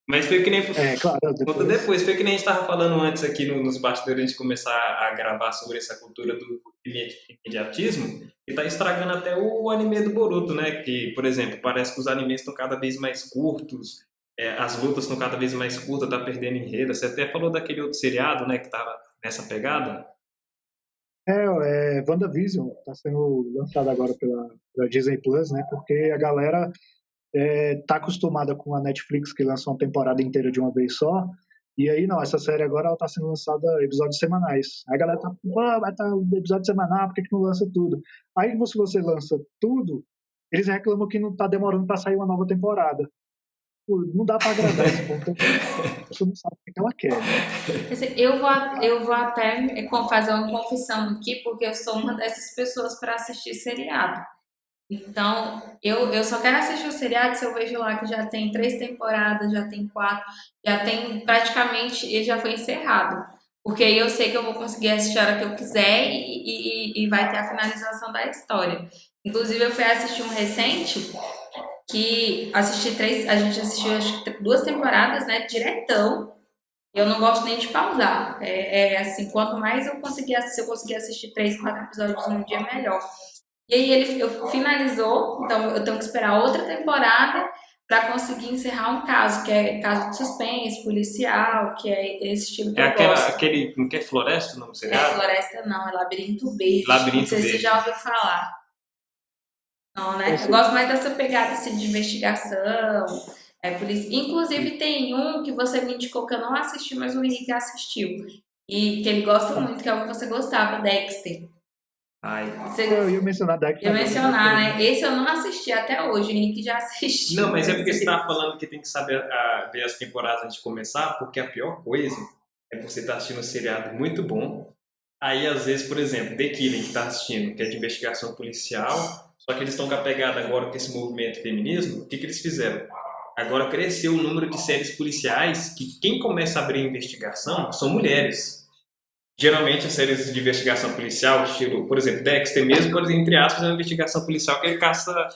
Mas foi que nem. Claro, depois. Foi que nem a gente estava falando antes aqui nos bastidores de começar a gravar sobre essa cultura do imediatismo, e tá estragando até o anime do Boruto, né? Que, por exemplo, parece que os animes estão cada vez mais curtos, as lutas estão cada vez mais curtas, tá perdendo enredo. Você até falou daquele outro seriado, né? Que tava nessa pegada. WandaVision está sendo lançado agora pela Disney Plus, né? Porque a galera tá acostumada com a Netflix que lança uma temporada inteira de uma vez só. E aí, não, essa série agora ela tá sendo lançada episódios semanais. Aí a galera tá, vai estar um episódio semanal, por que não lança tudo? Aí, se você lança tudo, eles reclamam que não tá demorando para sair uma nova temporada. Pô, não dá para agradar esse ponto. A pessoa não sabe o que ela quer. Eu vou até fazer uma confissão aqui, porque eu sou uma dessas pessoas para assistir seriado. Então, eu só quero assistir o seriado se eu vejo lá que já tem 3 temporadas, já tem 4, já tem praticamente, ele já foi encerrado. Porque aí eu sei que eu vou conseguir assistir a hora que eu quiser e vai ter a finalização da história. Inclusive, eu fui assistir um recente que a gente assistiu acho que 2 temporadas, né, diretão. Eu não gosto nem de pausar. Assim, quanto mais eu conseguir assistir, se eu conseguir assistir 3, 4 episódios num dia, melhor. E aí eu finalizou, então eu tenho que esperar outra temporada para conseguir encerrar um caso, que é caso de suspense, policial, que é esse estilo que eu gosto. Aquele, não quer Floresta, não É seriado? Floresta não, é Labirinto Verde. Labirinto não sei se você Verde. já ouviu falar. Não, né? Eu gosto mais dessa pegada assim, de investigação, polícia. Inclusive tem um que você me indicou que eu não assisti, mas o Henrique assistiu. E que ele gosta muito, que é o que você gostava, Dexter. Ai. Eu ia mencionar Dexter. Eu ia mencionar, né? Esse eu não assisti até hoje, o Henrique já assistiu. Não, mas é porque você tá falando que tem que saber ver as temporadas antes de começar, porque a pior coisa é você estar assistindo um seriado muito bom. Aí, às vezes, por exemplo, The Killing, que tá assistindo, que é de investigação policial, só que eles estão com a pegada agora com esse movimento feminismo, o que eles fizeram? Agora cresceu o número de séries policiais que quem começa a abrir investigação são mulheres. Geralmente as séries de investigação policial, estilo, por exemplo, Dexter mesmo, por exemplo, entre aspas, é uma investigação policial que ele caça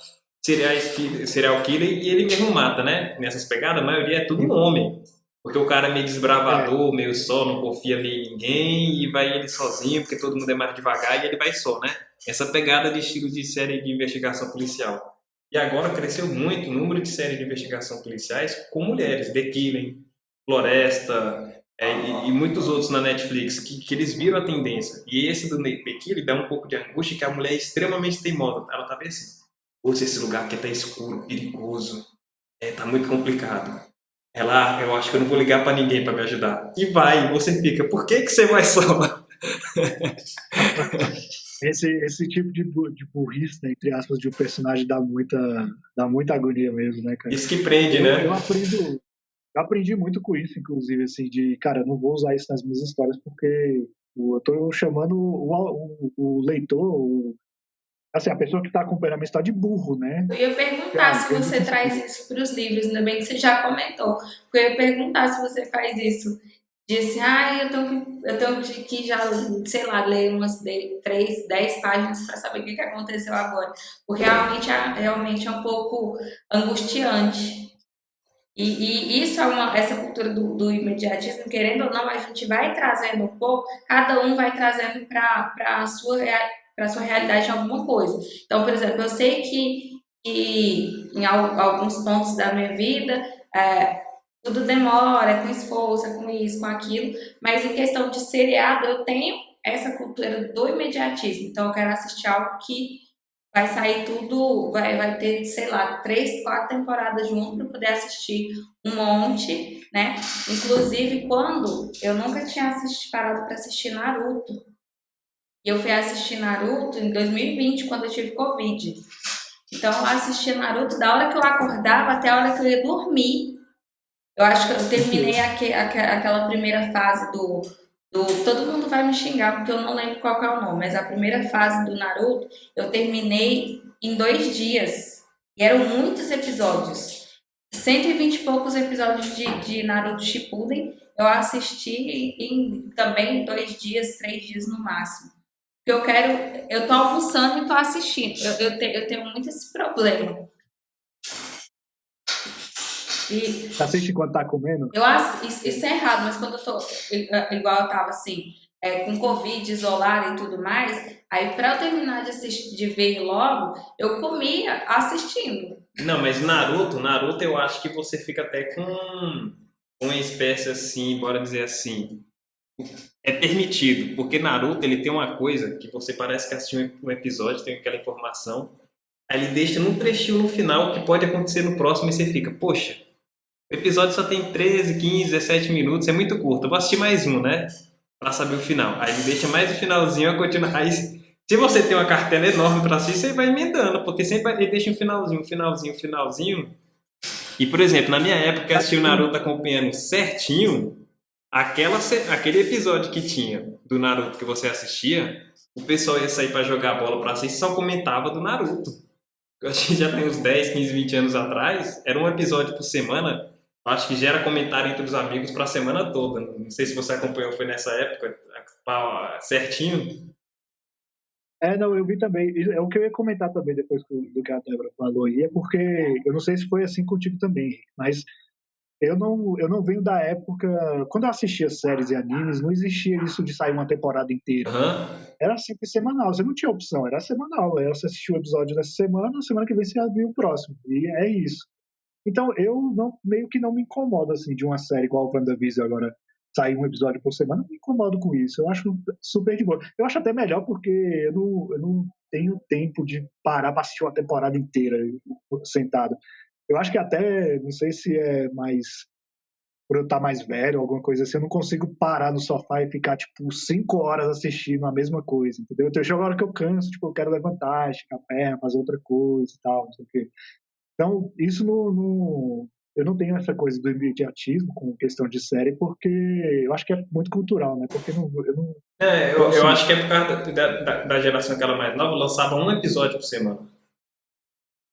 serial killer e ele mesmo mata, né? Nessas pegadas, a maioria é tudo homem. Porque o cara é meio desbravador, meio só, não confia em ninguém e vai ele sozinho, porque todo mundo é mais devagar e ele vai só, né? Essa pegada de estilo de série de investigação policial. E agora cresceu muito o número de séries de investigação policiais com mulheres, The Killing, Floresta, e muitos outros na Netflix, que eles viram a tendência. E esse do The Killing dá um pouco de angústia, que a mulher é extremamente teimosa. Ela tá bem assim, poxa, esse lugar aqui tá escuro, perigoso, tá muito complicado. Ela, eu acho que eu não vou ligar pra ninguém pra me ajudar. E vai, você fica, por que você vai só? Esse tipo de burrice, né, entre aspas, de um personagem dá muita agonia mesmo, né, cara? Isso que prende, né? Eu aprendi muito com isso, inclusive, assim, cara, eu não vou usar isso nas minhas histórias porque eu tô chamando o leitor, assim, a pessoa que está acompanhando a minha história de burro, né? Eu ia perguntar se você traz isso para os livros, ainda bem que você já comentou. Porque eu ia perguntar se você faz isso. Disse, eu tenho que já, sei lá, ler umas 3, 10 páginas para saber o que aconteceu agora. Porque realmente é um pouco angustiante. E isso essa cultura do imediatismo, querendo ou não, a gente vai trazendo um pouco, cada um vai trazendo para a sua realidade alguma coisa. Então, por exemplo, eu sei que em alguns pontos da minha vida, tudo demora, é com esforço, é com isso, com aquilo, mas em questão de seriado, eu tenho essa cultura do imediatismo. Então, eu quero assistir algo que vai sair tudo, vai ter, sei lá, 3, 4 temporadas junto para poder assistir um monte, né? Inclusive, quando eu nunca tinha parado para assistir Naruto. E eu fui assistir Naruto em 2020, quando eu tive Covid. Então, eu assisti Naruto da hora que eu acordava até a hora que eu ia dormir. Eu acho que eu terminei aquela primeira fase do todo mundo vai me xingar porque eu não lembro qual que é o nome, mas a primeira fase do Naruto eu terminei em 2 dias. E eram muitos episódios. 120 e poucos episódios de Naruto Shippuden eu assisti também 2 dias, 3 dias no máximo. Porque eu tô almoçando e tô assistindo. Eu tenho muito esse problema. Você assiste enquanto tá comendo? Isso é errado, mas quando eu tô igual eu tava assim, com Covid, isolada e tudo mais, aí pra eu terminar de ver logo, eu comia assistindo. Não, mas Naruto eu acho que você fica até com uma espécie assim, bora dizer assim, é permitido, porque Naruto ele tem uma coisa que você parece que assistiu um episódio, tem aquela informação, aí ele deixa num trechinho no final que pode acontecer no próximo e você fica, poxa, o episódio só tem 13, 15, 17 minutos, é muito curto, eu vou assistir mais um, né? Pra saber o final. Aí ele deixa mais o finalzinho a continuar. Aí, se você tem uma cartela enorme pra assistir, você vai emendando, porque sempre ele deixa um finalzinho, um finalzinho, um finalzinho. E, por exemplo, na minha época, eu assisti o Naruto acompanhando certinho, aquele episódio que tinha do Naruto que você assistia, o pessoal ia sair pra jogar bola pra assistir e só comentava do Naruto. Eu acho que já tem uns 10, 15, 20 anos atrás, era um episódio por semana, acho que gera comentário entre os amigos pra semana toda. Não sei se você acompanhou, foi nessa época, certinho. Não, eu vi também. É o que eu ia comentar também depois do que a Débora falou aí, é porque eu não sei se foi assim contigo também, mas eu não venho da época. Quando eu assistia séries e animes, não existia isso de sair uma temporada inteira. Aham. Era sempre semanal, você não tinha opção, era semanal. Aí você assistia o episódio dessa semana que vem você viu o próximo. E é isso. Então meio que não me incomodo assim de uma série igual o WandaVision agora sair um episódio por semana, não me incomodo com isso. Eu acho super de boa. Eu acho até melhor porque eu não tenho tempo de parar para assistir uma temporada inteira sentado. Eu acho que até, não sei se é mais por eu estar mais velho, alguma coisa assim, eu não consigo parar no sofá e ficar, tipo, 5 horas assistindo a mesma coisa, entendeu? Então, chega uma hora que eu canso, tipo, eu quero levantar, esticar a perna, fazer outra coisa e tal, não sei o quê. Então, isso eu não tenho essa coisa do imediatismo com questão de série, porque eu acho que é muito cultural, né? Porque eu não Eu acho que é por causa da geração aquela mais nova, lançava um episódio por semana.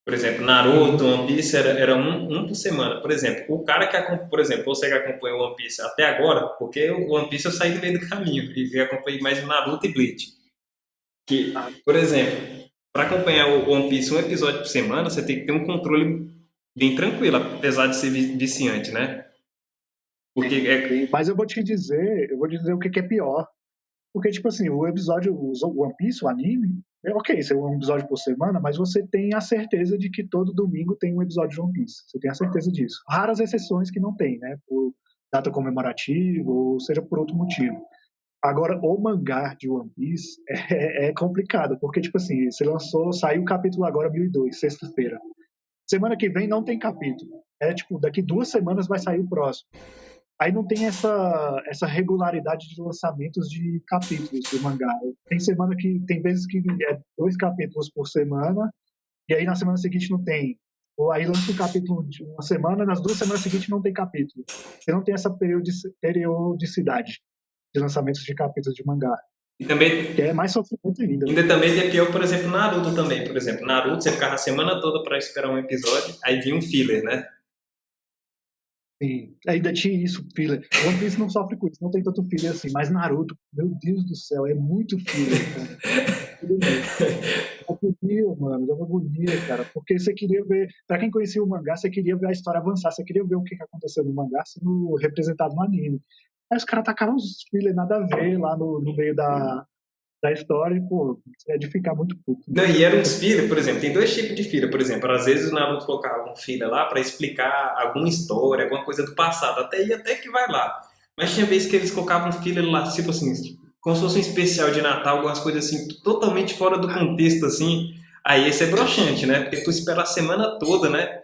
Por exemplo, Naruto, One Piece era um por semana. Por exemplo, o cara por exemplo, você que acompanha o One Piece até agora, porque o One Piece eu saí do meio do caminho e acompanhei mais o Naruto e Bleach. Que, por exemplo, para acompanhar o One Piece um episódio por semana, você tem que ter um controle bem tranquilo, apesar de ser viciante, né? Porque Mas eu vou dizer o que é pior. Porque, tipo assim, o episódio, o One Piece, o anime, é ok, isso é um episódio por semana, mas você tem a certeza de que todo domingo tem um episódio de One Piece. Você tem a certeza disso. Raras exceções que não tem, né? Por data comemorativa, ou seja, por outro motivo. Agora, o mangá de One Piece é complicado, porque, tipo assim, saiu o capítulo agora 1002, sexta-feira. Semana que vem não tem capítulo. É tipo, daqui 2 semanas vai sair o próximo. Aí não tem essa regularidade de lançamentos de capítulos do mangá. Tem vezes que é 2 capítulos por semana, e aí na semana seguinte não tem. Ou aí lança um capítulo de uma semana, nas 2 semanas seguintes não tem capítulo. Você não tem essa periodicidade de lançamentos de capítulos de mangá. E também, Que é mais sofrimento ainda. ainda também tem pior, por exemplo, Naruto também. Por exemplo, Naruto, você ficava a semana toda para esperar um episódio, aí vinha um filler, né? Sim, ainda tinha isso, filler. One Piece não sofre com isso, não tem tanto filler assim, mas Naruto, meu Deus do céu, é muito filler, cara. Dava agonia, mano, dava agonia, cara, porque você queria ver, pra quem conhecia o mangá, você queria ver a história avançar, você queria ver o que aconteceu no mangá sendo representado no anime. Aí os caras tacaram uns filler nada a ver lá no meio da história e, pô, é de ficar muito puto. Não, e eram uns filler, por exemplo, tem 2 tipos de filler, por exemplo, às vezes o Naruto colocava um filler lá para explicar alguma história, alguma coisa do passado, até que vai lá. Mas tinha vezes que eles colocavam um filler lá, tipo assim, como se fosse um especial de Natal, algumas coisas assim, totalmente fora do contexto, assim. Aí esse é broxante, né? Porque tu espera a semana toda, né?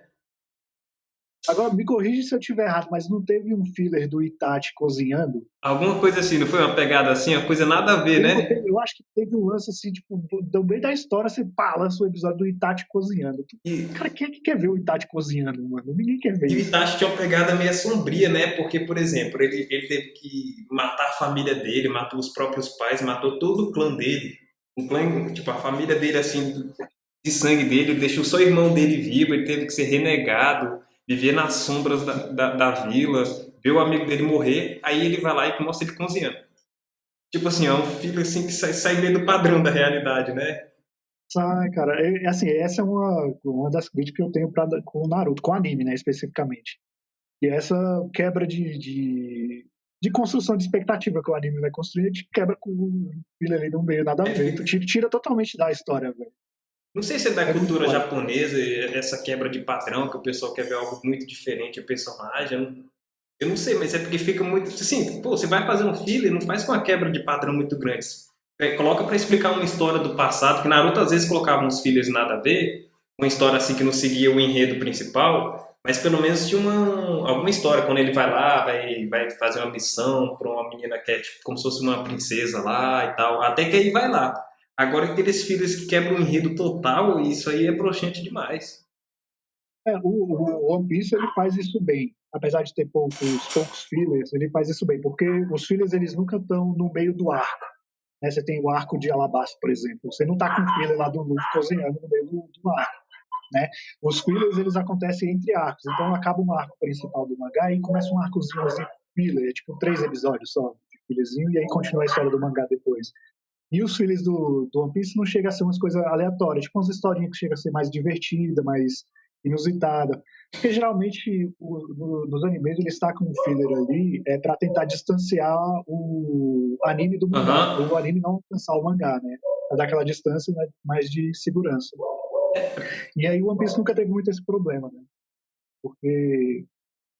Agora, me corrige se eu estiver errado, mas não teve um filler do Itachi cozinhando? Alguma coisa assim, não foi uma pegada assim, uma coisa nada a ver, né? Eu acho que teve um lance assim, tipo, no meio da história você lança o episódio do Itachi cozinhando. E, Cara, quem é que quer ver o Itachi cozinhando, mano? Ninguém quer ver e o isso. Itachi tinha uma pegada meio sombria, né? Porque, por exemplo, ele teve que matar a família dele, matou os próprios pais, matou todo o clã dele. O clã, tipo, a família dele, assim, de sangue dele, ele deixou só o irmão dele vivo, ele teve que ser renegado, viver nas sombras da vila, ver o amigo dele morrer, aí ele vai lá e mostra ele cozinhando. Tipo assim, é um filho assim que sai meio do padrão da realidade, né? Sai, cara, assim, essa é uma das críticas que eu tenho com o Naruto, com o anime, né, especificamente. E essa quebra de construção de expectativa que o anime vai construir, a gente quebra com o filho ali no meio, nada a ver. Tu tira totalmente da história, velho. Não sei se é da É muito cultura foda. japonesa, essa quebra de padrão, que o pessoal quer ver algo muito diferente do personagem. Eu não sei, mas é porque fica muito. Assim, pô, você vai fazer um filler, não faz com uma quebra de padrão muito grande. Coloca pra explicar uma história do passado, que Naruto às vezes colocava uns fillers nada a ver, uma história assim que não seguia o enredo principal, mas pelo menos tinha alguma história, quando ele vai lá, vai fazer uma missão pra uma menina que é tipo, como se fosse uma princesa lá e tal, até que ele vai lá. Agora aqueles fillers que quebram o enredo total, isso aí é broxante demais. O One Piece ele faz isso bem. Apesar de ter poucos fillers, ele faz isso bem, porque os fillers eles nunca estão no meio do arco. Né? Você tem o arco de Alabasta, por exemplo. Você não está com o filler lá do Luffy cozinhando no meio do arco. Né? Os fillers eles acontecem entre arcos. Então acaba um arco principal do mangá e começa um arcozinho assim, filler, é tipo 3 episódios só de fillerzinho, e aí continua a história do mangá depois. E os fillers do One Piece não chega a ser umas coisas aleatórias, tipo umas historinhas que chega a ser mais divertida, mais inusitada. Porque geralmente nos animes eles tacam um filler ali para tentar distanciar o anime do mangá, Aham. o anime não alcançar o mangá, né? Pra dar aquela distância, né, mais de segurança. E aí o One Piece nunca teve muito esse problema, né? Porque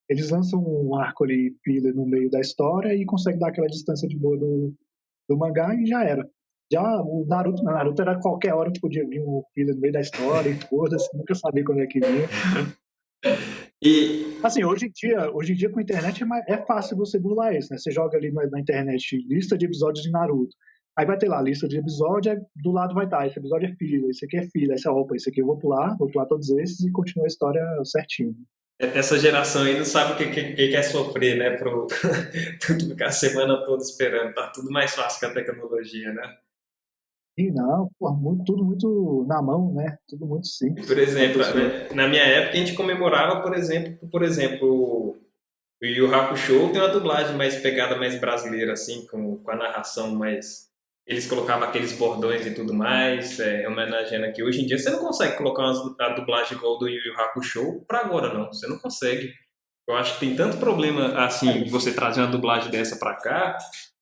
eles lançam um arco ali filler no meio da história e conseguem dar aquela distância de boa do mangá e já era. Já o Naruto era qualquer hora que podia vir um filler no meio da história e foda-se, nunca sabia quando é que vinha. E. Assim, hoje em dia com a internet é fácil você burlar isso, né? Você joga ali na internet lista de episódios de Naruto. Aí vai ter lá a lista de episódios, aí do lado vai estar, esse episódio é filler, esse aqui é filler, esse é opa, esse aqui eu vou pular todos esses e continua a história certinho. Essa geração aí não sabe o que é sofrer, né? Tudo ficar a semana toda esperando. Tá tudo mais fácil com a tecnologia, né? E não, pô, tudo muito na mão, né? Tudo muito simples. Por exemplo, Pessoa. na minha época a gente comemorava, por exemplo, o Yu Yu Hakusho tem uma dublagem mais pegada mais brasileira, assim, com a narração mais. Eles colocavam aqueles bordões e tudo mais, homenageando aqui. Hoje em dia você não consegue colocar a dublagem igual do Yu Yu Hakusho pra agora, não. Você não consegue. Eu acho que tem tanto problema, assim, de você trazer uma dublagem dessa pra cá,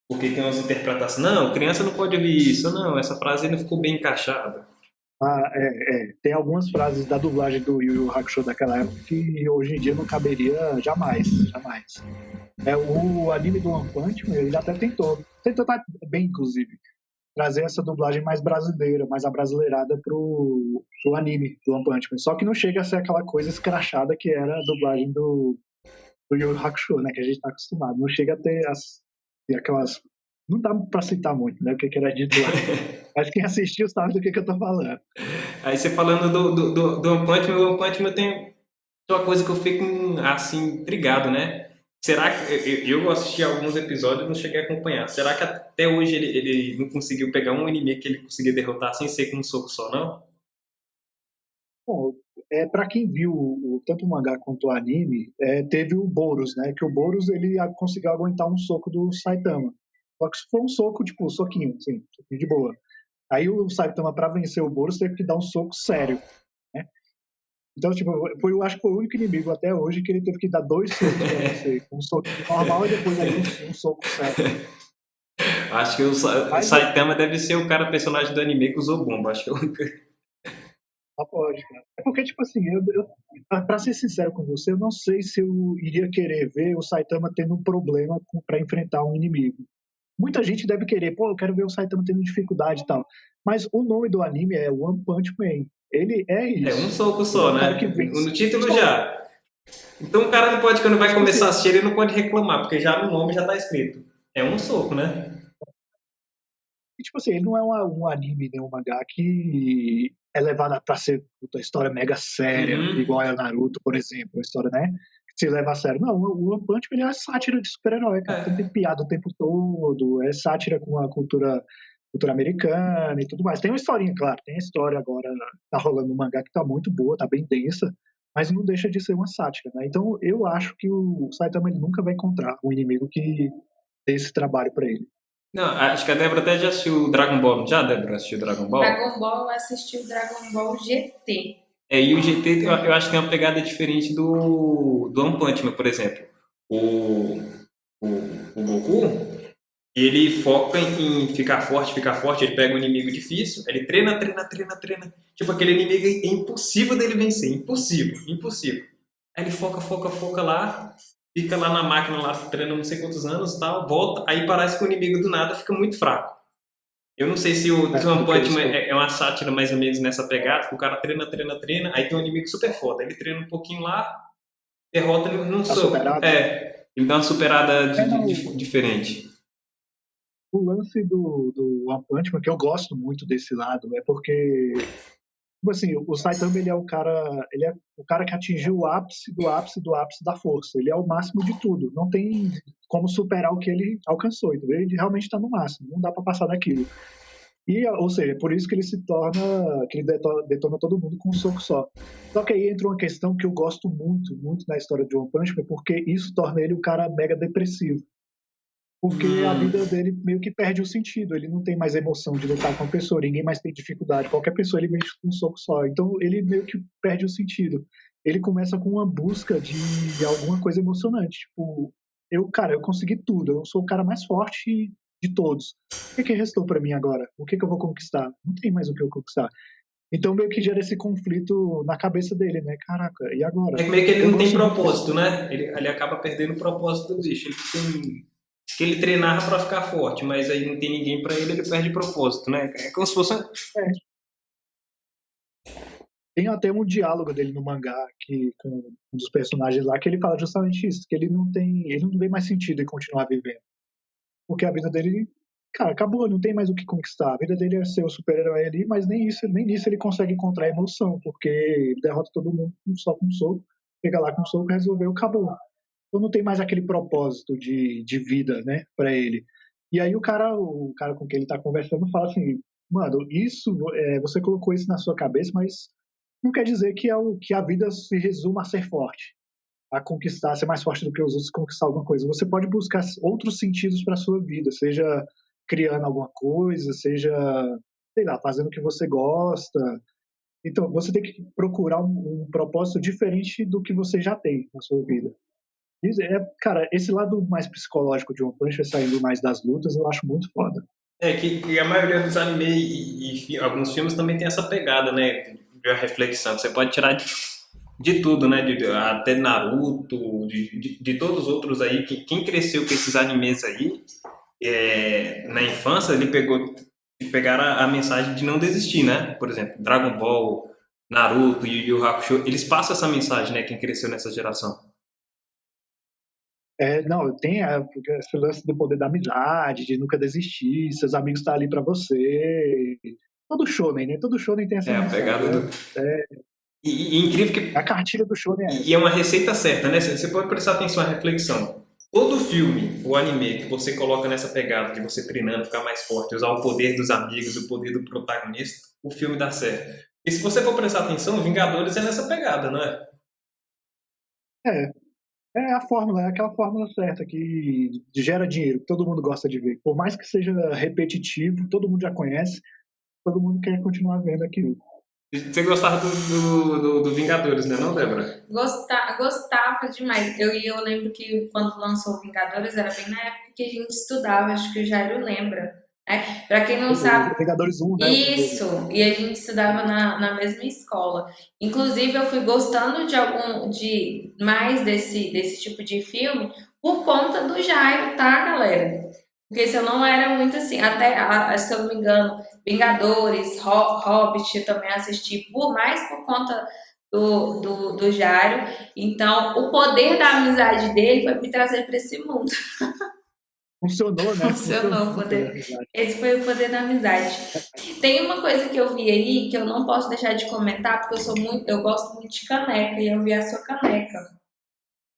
porque tem umas interpretações. Não, criança não pode ouvir isso. Não, essa frase não ficou bem encaixada. Tem algumas frases da dublagem do Yu Yu Hakusho daquela época que hoje em dia não caberia jamais, jamais. O anime do One Punch Man, ele até tentou tá bem, inclusive, trazer essa dublagem mais brasileira, mais abrasileirada pro anime do One Punch Man. Só que não chega a ser aquela coisa escrachada que era a dublagem do Yu Yu Hakusho, né, que a gente tá acostumado. Não chega a ter aquelas... Não dá pra citar muito, né, o que era dito lá. Mas quem assistiu sabe do que eu tô falando. Aí você falando do One Punch Man, o One Punch Man tem uma coisa que eu fico, assim, intrigado, né? Será que eu assisti alguns episódios e não cheguei a acompanhar? Será que até hoje ele não conseguiu pegar um inimigo que ele conseguia derrotar sem ser com um soco só, não? Bom, para quem viu tanto o mangá quanto o anime, teve o Boros, né? Que o Boros ele conseguiu aguentar um soco do Saitama. Só que foi um soco, tipo, um soquinho, assim, soquinho de boa. Aí o Saitama, para vencer o Boros, teve que dar um soco sério, né? Então, tipo, acho que foi o único inimigo até hoje que ele teve que dar 2 socos pra vencer. Um soco normal e depois aí um soco sério. Acho que o Saitama deve ser o cara personagem do anime que usou bomba. Acho que é o único. Só pode, cara. É porque, tipo assim, pra ser sincero com você, eu não sei se eu iria querer ver o Saitama tendo um problema pra enfrentar um inimigo. Muita gente deve querer, pô, eu quero ver o Saitama tendo dificuldade e tal. Mas o nome do anime é One Punch Man. Ele é É um isso. soco Ele é só, um cara né? que vence. No título já. Então o cara não pode, quando vai Tipo assim, começar a assistir, ele não pode reclamar, porque já no nome já tá escrito. É um soco, né? ele não é um anime nem um mangá que é levado pra ser uma história mega séria, Uhum. igual é Naruto, por exemplo, uma história, né? Que se leva a sério. Não, o One Punch Man é sátira de super-herói, cara. Então tem piada o tempo todo, é sátira com a cultura americana e tudo mais. Tem uma historinha, claro, tem a história agora, tá rolando um mangá que tá muito boa, tá bem densa, mas não deixa de ser uma sátira, né? Então eu acho que o Saitama ele nunca vai encontrar um inimigo que dê esse trabalho pra ele. Não, acho que a Débora até já assistiu Dragon Ball, não já, Débora? Assistiu Dragon Ball? Dragon Ball, eu assisti o Dragon Ball GT. E o GT eu acho que tem uma pegada diferente do One Punch Man, por exemplo. O, o Goku, ele foca em ficar forte, ele pega um inimigo difícil, ele treina. Tipo, aquele inimigo é impossível dele vencer, impossível. Aí ele foca lá fica lá na máquina, lá treinando não sei quantos anos e tal, volta, aí parece que o inimigo do nada fica muito fraco. Eu não sei se o One Punch Man é uma sátira mais ou menos nessa pegada, que o cara treina, treina, treina, aí tem um inimigo super foda. Ele treina um pouquinho lá, derrota num soco. Ele dá uma superada diferente. O lance do One Punch Man, que eu gosto muito desse lado, é porque, tipo assim, o Saitama, ele é o cara que atingiu o ápice do ápice do ápice da força. Ele é o máximo de tudo. Não tem como superar o que ele alcançou. Entendeu? Ele realmente está no máximo. Não dá para passar daquilo. Ou seja, por isso que ele se torna, que ele detona todo mundo com um soco só. Só que aí entra uma questão que eu gosto muito, muito na história de One Punch Man, porque isso torna ele um cara mega depressivo. Porque a vida dele meio que perde o sentido. Ele não tem mais emoção de lutar com a pessoa, ninguém mais tem dificuldade. Qualquer pessoa ele mexe com um soco só. Então ele meio que perde o sentido. Ele começa com uma busca de alguma coisa emocionante. Tipo, eu consegui tudo. Eu sou o cara mais forte de todos. O que restou para mim agora? O que eu vou conquistar? Não tem mais o que eu conquistar. Então meio que gera esse conflito na cabeça dele, né? Caraca, e agora? É meio que ele não tem propósito, né? Ele acaba perdendo o propósito do bicho. Que ele treinava para ficar forte, mas aí não tem ninguém para ele perde propósito, né? É como se fosse... Tem até um diálogo dele no mangá com um dos personagens lá, que ele fala justamente isso, que ele não vê mais sentido em continuar vivendo. Porque a vida dele, cara, acabou, não tem mais o que conquistar. A vida dele é ser o super-herói ali, mas nem nisso ele consegue encontrar emoção, porque ele derrota todo mundo só com um soco, chega lá com um soco, resolveu, acabou. Então não tem mais aquele propósito de vida, né, pra ele. E aí o cara com quem ele tá conversando fala assim, mano, você colocou isso na sua cabeça, mas não quer dizer que a vida se resuma a ser forte, a conquistar, ser mais forte do que os outros, conquistar alguma coisa. Você pode buscar outros sentidos para sua vida, seja criando alguma coisa, seja, sei lá, fazendo o que você gosta. Então, você tem que procurar um propósito diferente do que você já tem na sua vida. Cara, esse lado mais psicológico de One Punch, saindo mais das lutas, eu acho muito foda. Que a maioria dos anime e alguns filmes também tem essa pegada, né? De reflexão. Você pode tirar de tudo, né? Até Naruto, de todos os outros aí. Quem cresceu com esses animes aí, na infância, pegaram a mensagem de não desistir, né? Por exemplo, Dragon Ball, Naruto e Yu Yu Hakusho, eles passam essa mensagem, né? Quem cresceu nessa geração. Não, tem esse lance do poder da amizade, de nunca desistir, seus amigos estão ali pra você. Todo shonen, né? Todo shonen tem essa mensagem. A pegada do... E incrível que... A cartilha do shonen é essa. E é uma receita certa, né? Você pode prestar atenção à reflexão. Todo filme, o anime, que você coloca nessa pegada, de você treinando, ficar mais forte, usar o poder dos amigos, o poder do protagonista, o filme dá certo. E se você for prestar atenção, Vingadores é nessa pegada, não é? É a fórmula, é aquela fórmula certa que gera dinheiro, que todo mundo gosta de ver. Por mais que seja repetitivo, todo mundo já conhece, todo mundo quer continuar vendo aquilo. Você gostava do Vingadores, né, não, Débora? Gostava demais. Eu lembro que quando lançou Vingadores era bem na época que a gente estudava, acho que o Jairo lembra. Pra quem não sabe... Vingadores 1, né? Isso, e a gente estudava na mesma escola. Inclusive, eu fui gostando de mais desse tipo de filme por conta do Jairo, tá, galera? Porque se eu não era muito assim, até, se eu não me engano, Vingadores, Hobbit, eu também assisti mais por conta do Jairo. Então, o poder da amizade dele foi me trazer para esse mundo. Funcionou, né? Funcionou o poder. Esse foi o poder da amizade. Tem uma coisa que eu vi aí que eu não posso deixar de comentar, porque eu gosto muito de caneca e eu vi a sua caneca.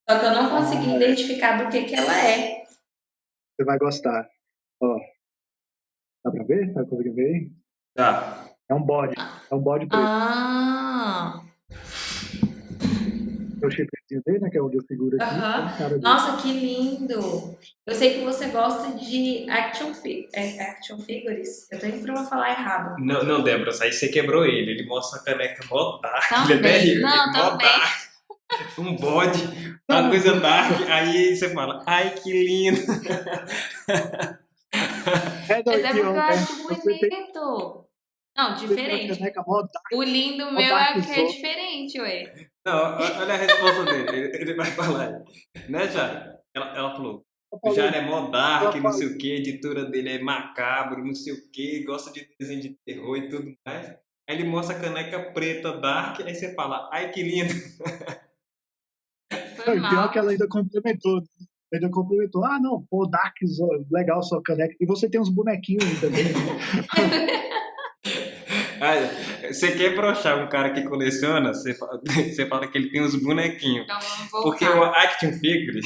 Só que eu não consegui identificar do que ela é. Você vai gostar. Ó, dá pra ver? Tá conseguindo ver aí? Tá. É um bode. É um bode preto. É o chifrezinho dele, né? Que é onde eu figuro aqui. Nossa, que lindo! Eu sei que você gosta de action figures. Eu tô indo pra falar errado. Não, Débora, aí você quebrou ele. Ele mostra a caneca mó dark. Também. Não, também. Um bode, uma coisa dark. Aí você fala, ai, que lindo. Mas é porque eu acho bonito. Não, diferente. O lindo meu é que é diferente, ué. Não, olha a resposta dele. Ele vai falar. Né, Jara? Ela falou. Eu O Jara falei, é mó dark, ela não fala, sei o que, a editora dele é macabro, não sei o que, gosta de desenho de terror e tudo mais. Aí ele mostra a caneca preta dark, aí você fala, ai que lindo. Foi não, e pior mal. que ela ainda complementou. Ainda complementou. Ah, não, pô, Dark, legal sua caneca. E você tem uns bonequinhos ainda dentro, né? Aí, você quer broxar um cara que coleciona, você fala que ele tem os bonequinhos. Então vamos Porque o voltar. Action Figure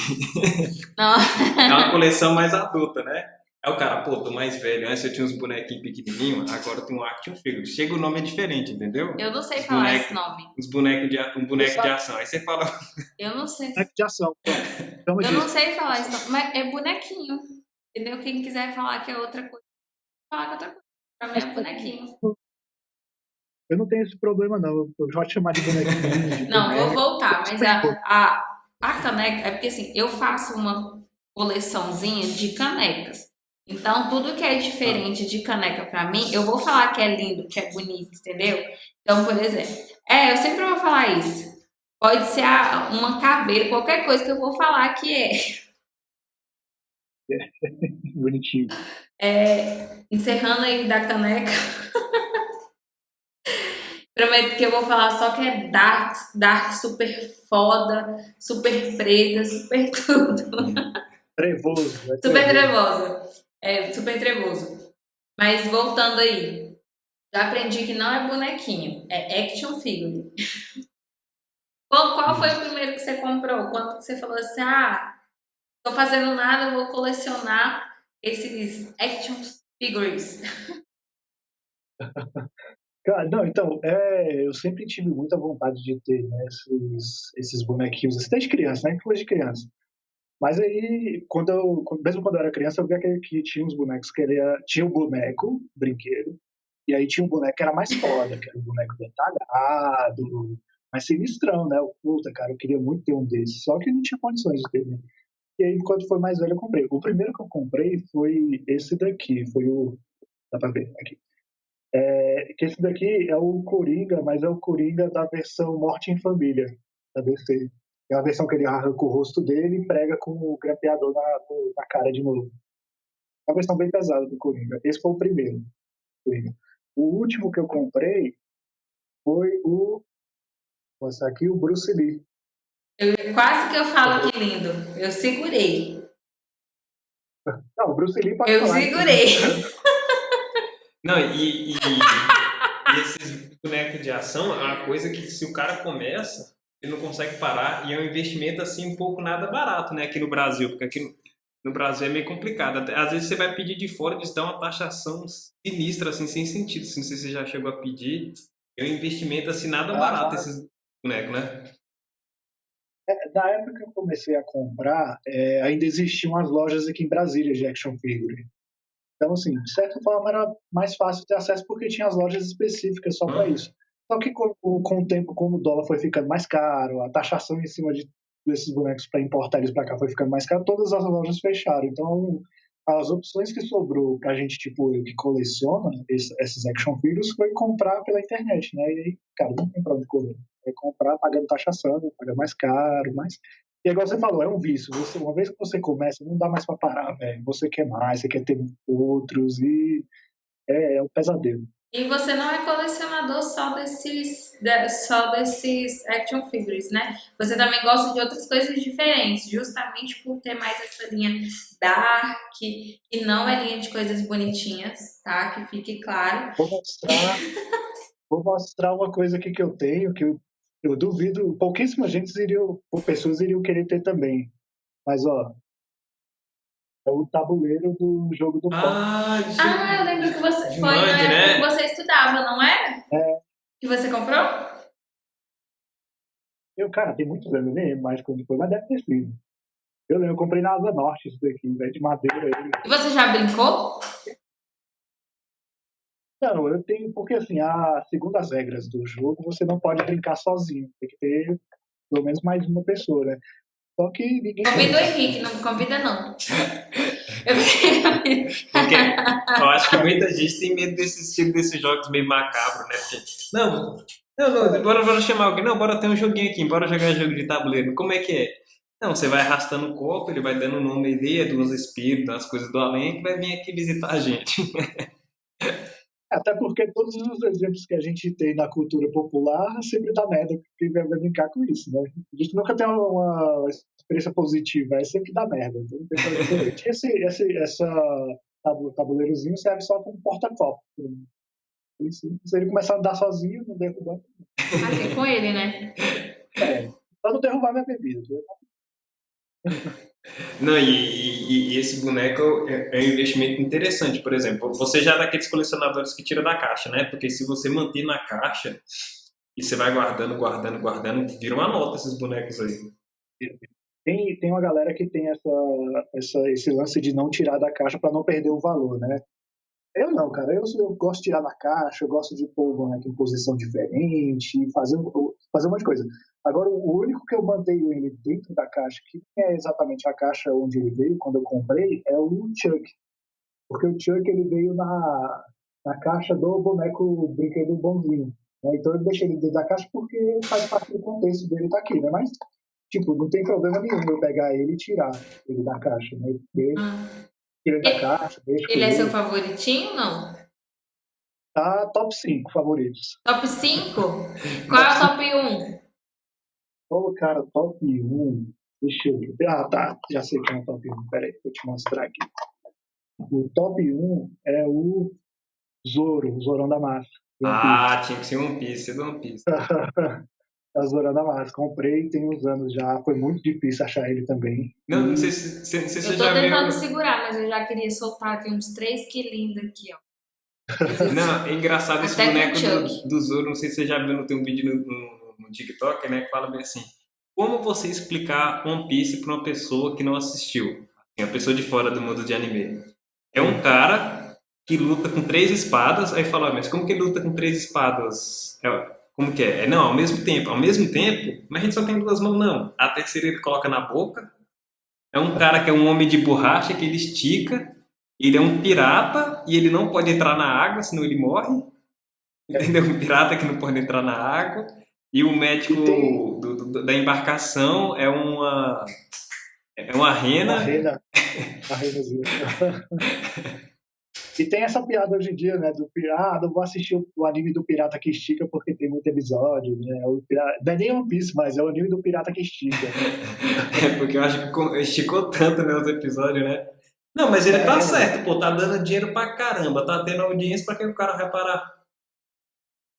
Não, é uma coleção mais adulta, né? Aí o cara, pô, tô mais velho, antes eu tinha uns bonequinhos pequenininhos, agora eu tenho um Action Figure. Chega o nome é diferente, entendeu? eu não sei Os falar esse bonecos, nome. um Você boneco de sabe, ação. Aí você fala, Eu não sei. boneco de ação, pronto. Chama Eu não disso. sei falar isso, não. Mas é bonequinho. Entendeu? Quem quiser falar que é outra coisa, falar que é outra coisa. Pra mim Mas, é bonequinho. eu não tenho esse problema, não. Eu gosto de chamar de bonequinho, de Não, vou boneco. voltar, mas Super bom. a caneca, é porque assim, eu faço uma coleçãozinha de canecas. Então, tudo que é Ah, diferente de caneca pra mim, eu vou falar que é lindo, que é bonito, entendeu? Então, por exemplo, eu sempre vou falar isso. Pode ser uma caveira, qualquer coisa que eu vou falar que é. bonitinho. Encerrando aí da caneca, prometo que eu vou falar só que é dark, dark super foda, super preta, super tudo. Trevoso, é Super trevoso. trevoso. É, super trevoso. Mas voltando aí, já aprendi que não é bonequinho, é action figure. Qual foi o Isso. primeiro que você comprou? Quando que você falou assim, tô fazendo nada, eu vou colecionar esses action figures. Cara, não, então, eu sempre tive muita vontade de ter, né, esses bonequinhos, assim, desde criança, né, coisa de criança. Mas aí, mesmo quando eu era criança, eu via que tinha uns bonecos tinha o boneco, brinquedo, e aí tinha um boneco que era mais foda, que era um boneco detalhado, mais sinistrão, né? Puta, cara, eu queria muito ter um desses, só que não tinha condições de ter, né? E aí, quando foi mais velho, eu comprei. O primeiro que eu comprei foi esse daqui, dá pra ver aqui. Que esse daqui é o Coringa, mas é o Coringa da versão Morte em Família, da DC. É a versão que ele arranca o rosto dele e prega com o grampeador na cara de novo. É uma versão bem pesada do Coringa. Esse foi o primeiro Coringa. O último que eu comprei foi vou mostrar aqui, o Bruce Lee. Quase que eu falo que lindo. Eu segurei. Não, o Bruce Lee pode Eu falar. segurei. não, e esses bonecos de ação é uma coisa que se o cara começa, ele não consegue parar e é um investimento assim um pouco nada barato, né, aqui no Brasil, porque aqui no Brasil é meio complicado. Às vezes você vai pedir de fora, eles dão uma taxação sinistra, assim, sem sentido. Assim, não sei se você já chegou a pedir. É um investimento assim nada barato esses bonecos, né? Na época que eu comecei a comprar, ainda existiam as lojas aqui em Brasília de action figure. Então, assim, de certa forma era mais fácil ter acesso porque tinha as lojas específicas só para isso. Só que com o tempo, como o dólar foi ficando mais caro, a taxação em cima desses bonecos para importar eles para cá foi ficando mais caro, todas as lojas fecharam. Então, as opções que sobrou para a gente, tipo, eu que coleciona esses action figures foi comprar pela internet, né? E aí, cara, não tem pra onde correr. É comprar pagando taxação, pagar mais caro, mas e igual você falou, é um vício. Uma vez que você começa, não dá mais para parar, velho. Você quer mais, você quer ter outros e é um pesadelo. E você não é colecionador só desses action figures, né? Você também gosta de outras coisas diferentes, justamente por ter mais essa linha dark, que não é linha de coisas bonitinhas, tá? Que fique claro. Vou mostrar uma coisa aqui que eu tenho, que eu duvido, pouquíssima gente pessoas iriam querer ter também. Mas, ó, é o tabuleiro do jogo do Pop. Eu lembro que você foi na Jumanji, época que né? você estudava, não é? É, Que você comprou? cara, tem muitos anos, nem lembro mais quando foi, mas deve ter sido. Eu lembro, eu comprei na Asa Norte isso daqui, velho, de madeira. E você já brincou? Não, eu tenho, porque assim, segundo as regras do jogo, você não pode brincar sozinho, tem que ter pelo menos mais uma pessoa, né? Só que ninguém Convida o conhece. Henrique, não me convida não. Porque eu acho que muita gente tem medo desse estilo desses jogos meio macabro, né? Porque, não, Não, não, bora chamar alguém. Não, bora ter um joguinho aqui, bora jogar jogo de tabuleiro. Como é que é? Não, você vai arrastando o copo, ele vai dando o nome ali, é dos espíritos, das coisas do além, que vai vir aqui visitar a gente. Até porque todos os exemplos que a gente tem na cultura popular sempre dá merda, porque vai brincar com isso, né? A gente nunca tem uma experiência positiva, é sempre dá merda. Então não tem pra onde correr. Essa tabuleirozinho serve só como porta-copo. Se ele começar a andar sozinho, não derrubar. Assim, com ele, né? É, pra não derrubar minha bebida. Não, e esse boneco é um investimento interessante, por exemplo. Você já é daqueles colecionadores que tira da caixa, né? Porque se você manter na caixa e você vai guardando, guardando, guardando, vira uma nota esses bonecos aí. Tem uma galera que tem esse lance de não tirar da caixa para não perder o valor, né? Eu não, cara. Eu gosto de tirar da caixa, eu gosto de pôr o boneco em posição diferente, fazer um monte de coisa. Agora, o único que eu mantenho ele dentro da caixa, que não é exatamente a caixa onde ele veio quando eu comprei, é o Chuck. Porque o Chuck ele veio na caixa do boneco brinquedo bonzinho. Né? Então eu deixei ele dentro da caixa porque faz parte do contexto dele estar aqui, né? Mas, tipo, não tem problema nenhum eu pegar ele e tirar ele da caixa, né? Deixo Ah. ele da E- caixa, deixo com Ele é seu ele. favoritinho, não? Tá top 5 favoritos. Top 5? Qual Top é o 5. top um? Qual, cara, top 1? Deixa eu ver. Ah, tá. Já sei quem é o top 1. Peraí, vou te mostrar aqui. O top 1 é o Zoro, o Zorão da Massa, do One Piece. Ah, tinha que ser One Piece, do One Piece. A Zorão da Massa. Comprei tem uns anos já. Foi muito difícil achar ele também. Não, não sei se Eu você tô já tentando viu. segurar, mas eu já queria soltar aqui uns 3 quilinhos aqui, ó. Não, é engraçado esse Até com o boneco Chuck. do Zoro, não sei se você já viu, tem um vídeo no TikTok, né, que fala bem assim, como você explicar One Piece para uma pessoa que não assistiu? Assim, uma pessoa de fora do mundo de anime. É um Sim. cara que luta com três espadas, aí fala, mas como que ele luta com três espadas? Como que é? Não, ao mesmo tempo, mas a gente só tem duas mãos, não. A terceira ele coloca na boca, é um cara que é um homem de borracha que ele estica. Ele é um pirata e ele não pode entrar na água, senão ele morre. É. Entendeu? Um pirata que não pode entrar na água. E o médico E tem da embarcação é uma a rena. Rena, a Renazinha. E tem essa piada hoje em dia, né? Não vou assistir o anime do Pirata que Estica porque tem muito episódio, né? Não é nem One Piece, mas é o anime do Pirata que Estica, né? É, porque eu acho que esticou tanto, né, os episódios, né? Não, mas ele tá É, não. certo, pô, tá dando dinheiro pra caramba, tá tendo audiência pra que o cara vai parar.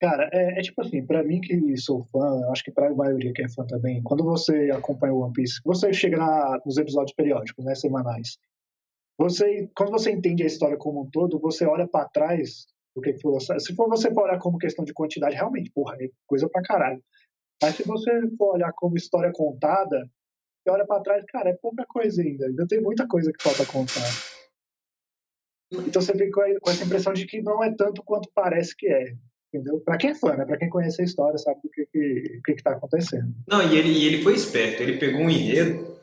Cara, é tipo assim, pra mim que sou fã, eu acho que pra maioria que é fã também, quando você acompanha o One Piece, você chega nos episódios periódicos, né, semanais, quando você entende a história como um todo, você olha pra trás do que foi lançado. Se for você for olhar como questão de quantidade, realmente, porra, é coisa pra caralho. Mas se você for olhar como história contada, você olha pra trás, cara, é pouca coisa ainda tem muita coisa que falta contar. Então você fica com essa impressão de que não é tanto quanto parece que é. Entendeu? Para quem é fã, né? Para quem conhece a história, sabe o que tá acontecendo. Não, e ele foi esperto, ele pegou um enredo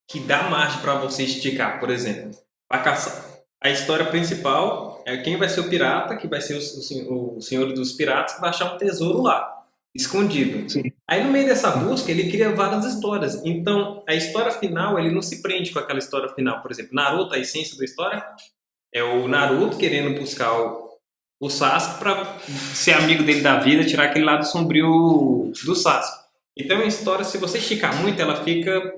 que dá margem pra você esticar, por exemplo. Pra caçar. A história principal é quem vai ser o pirata, que vai ser o senhor dos piratas, que vai achar um tesouro lá, escondido. Sim. Aí no meio dessa busca ele cria várias histórias. Então a história final ele não se prende com aquela história final. Por exemplo, Naruto, a essência da história é o Naruto querendo buscar o Sasuke para ser amigo dele da vida, tirar aquele lado sombrio do Sasuke. Então a história, se você esticar muito, ela fica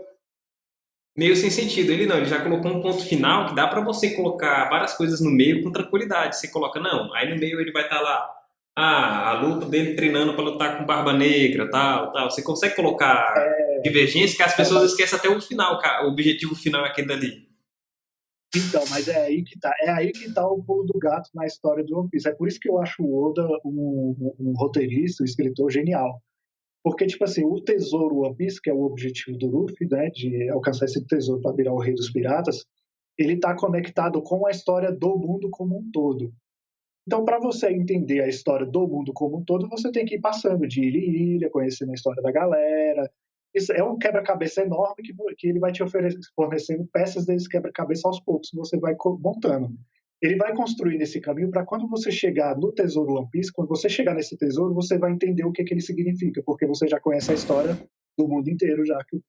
meio sem sentido. Ele não, ele já colocou um ponto final que dá pra você colocar várias coisas no meio com tranquilidade. Você coloca, não, aí no meio ele vai estar lá, a luta dele treinando pra lutar com Barba Negra, tal, tal. Você consegue colocar divergência que as É, pessoas esquecem até o final, cara. O objetivo final é aquele dali. então, mas é aí que tá. É aí que tá o pulo do gato na história do One Piece. É por isso que eu acho o Oda um roteirista, um escritor genial. Porque, tipo assim, o tesouro One Piece, que é o objetivo do Luffy, né, de alcançar esse tesouro para virar o rei dos piratas, ele tá conectado com a história do mundo como um todo. Então, para você entender a história do mundo como um todo, você tem que ir passando de ilha em ilha, conhecendo a história da galera. Isso é um quebra-cabeça enorme que ele vai te fornecendo peças desse quebra-cabeça aos poucos, que você vai montando. ele vai construir esse caminho para quando você chegar no tesouro One Piece, quando você chegar nesse tesouro, você vai entender o que ele significa, porque você já conhece a história do mundo inteiro, já que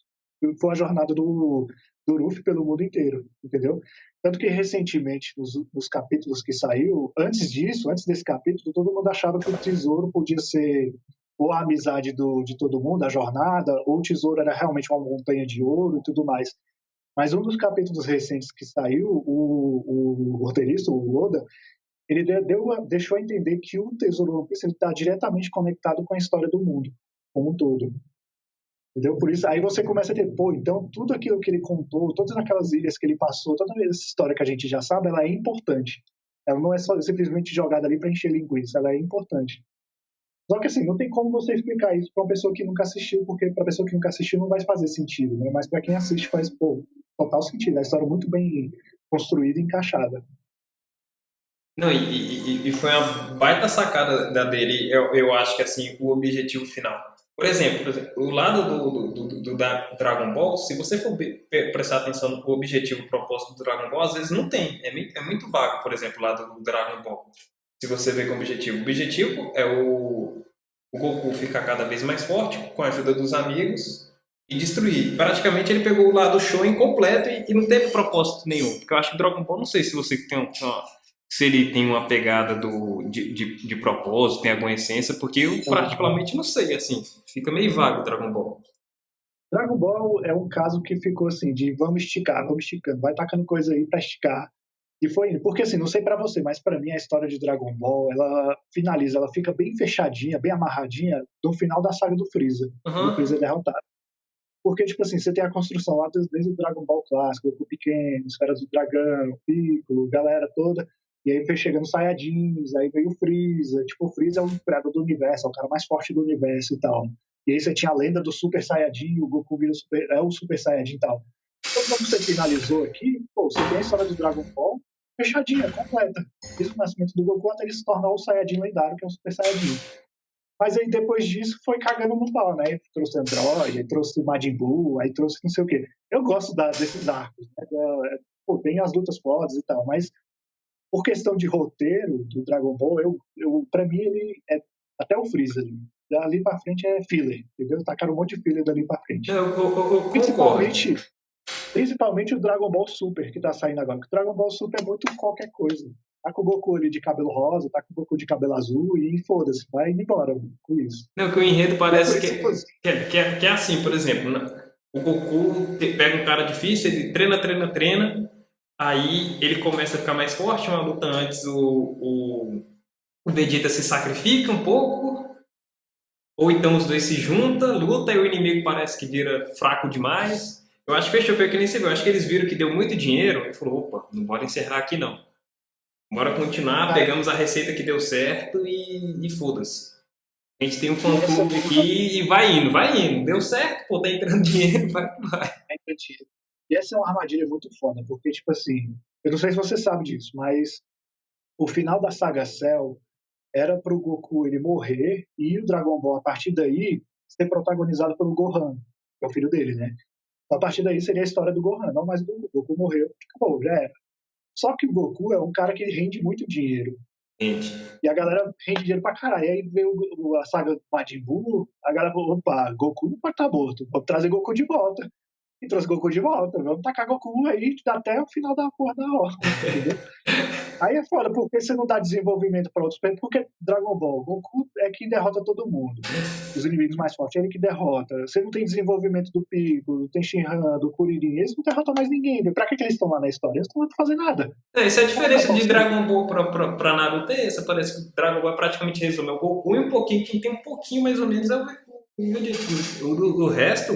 foi a jornada do Luffy pelo mundo inteiro, entendeu? Tanto que recentemente, nos capítulos que saiu, antes desse capítulo, todo mundo achava que o tesouro podia ser ou a amizade de todo mundo, a jornada, ou o tesouro era realmente uma montanha de ouro e tudo mais. Mas um dos capítulos recentes que saiu, o roteirista, o Oda, ele deixou a entender que o Tesouro One Piece está diretamente conectado com a história do mundo, como um todo. Entendeu? Por isso, aí você começa a ter, pô, então tudo aquilo que ele contou, todas aquelas ilhas que ele passou, toda essa história que a gente já sabe, ela é importante. Ela não é só simplesmente jogada ali para encher linguiça, ela é importante. Só que assim, não tem como você explicar isso para uma pessoa que nunca assistiu, porque para a pessoa que nunca assistiu não vai fazer sentido, né? Mas para quem assiste faz, pô, total sentido. A história é muito bem construída e encaixada. Não, e foi uma baita sacada dele, eu acho que assim, o objetivo final. Por exemplo, o lado da Dragon Ball, se você for prestar atenção no objetivo proposto do Dragon Ball, às vezes não tem. É muito vago, por exemplo, o lado do Dragon Ball. Se você vê como objetivo. O objetivo é o Goku ficar cada vez mais forte, com a ajuda dos amigos, e destruir. Praticamente ele pegou o lado show incompleto e não teve propósito nenhum. Porque eu acho que o Dragon Ball, não sei se você tem se ele tem uma pegada de propósito, tem alguma essência, porque eu particularmente não sei, assim, fica meio vago o Dragon Ball. Dragon Ball é um caso que ficou assim, de vamos esticando, vai tacando coisa aí pra esticar. E foi indo. Porque assim, não sei pra você, mas pra mim a história de Dragon Ball, ela finaliza, ela fica bem fechadinha, bem amarradinha no final da saga do Freeza. Uhum. O Freeza é derrotado. Porque, tipo assim, você tem a construção lá desde o Dragon Ball clássico, o pequeno, Esferas do Dragão, Piccolo, galera toda. E aí foi chegando os Saiyajins, aí veio o Freeza. Tipo, o Freeza é o criador do universo, é o cara mais forte do universo e tal. E aí você tinha a lenda do Super Saiyajin, o Goku vira o Super Saiyajin e tal. Então, quando você finalizou aqui, pô, você tem a história do Dragon Ball fechadinha, completa. Desde o nascimento do Goku até ele se tornar o Saiyajin lendário, que é o Super Saiyajin. Mas aí depois disso foi cagando no pau, né? Trouxe Android, aí trouxe Majin Buu, aí trouxe não sei o quê. Eu gosto desses arcos, né? Pô, tem as lutas fodas e tal, mas por questão de roteiro do Dragon Ball, pra mim ele é até o Freeza ali. Dali pra frente é filler, entendeu? Tacaram um monte de filler dali pra frente. Eu concordo. Principalmente o Dragon Ball Super que tá saindo agora. Porque o Dragon Ball Super é muito qualquer coisa. Tá com o Goku ali de cabelo rosa, tá com o Goku de cabelo azul e foda-se, vai indo embora com isso. Não, que o enredo parece que é assim, por exemplo, né? O Goku pega um cara difícil, ele treina, aí ele começa a ficar mais forte, uma luta antes o Vegeta se sacrifica um pouco, ou então os dois se juntam, luta e o inimigo parece que vira fraco demais. Eu acho que fechou, foi que nem você viu, eu acho que eles viram que deu muito dinheiro e falou, opa, não bora encerrar aqui não. Bora continuar, pegamos a receita que deu certo e foda-se. A gente tem um fã-clube aqui e vai indo. Deu certo, pô, tá entrando dinheiro, vai. E essa é uma armadilha muito foda, porque, tipo assim, eu não sei se você sabe disso, mas o final da saga Cell era pro Goku ele morrer e o Dragon Ball, a partir daí, ser protagonizado pelo Gohan, que é o filho dele, né? A partir daí seria a história do Gohan, não mais do Goku. O Goku morreu, acabou, já era. Só que o Goku é um cara que rende muito dinheiro. E a galera rende dinheiro pra caralho. E aí veio a saga do Majin Buu, a galera falou, opa, Goku não pode estar morto, vamos trazer Goku de volta. E trouxe Goku de volta, vamos tacar Goku aí até o final da porra da hora, entendeu? Aí é foda, porque você não dá desenvolvimento pra outros personagens, porque Dragon Ball, Goku é que derrota todo mundo. Os inimigos mais fortes é ele que derrota. Você não tem desenvolvimento do Piccolo, do Tenshinhan, do Kuririn, eles não derrotam mais ninguém. Pra que eles estão lá na história? Eles não vão fazer nada. Isso é a diferença de Dragon Ball pra Naruto, é essa. Parece que Dragon Ball praticamente resume o Goku e um pouquinho, quem tem um pouquinho mais ou menos é o resto,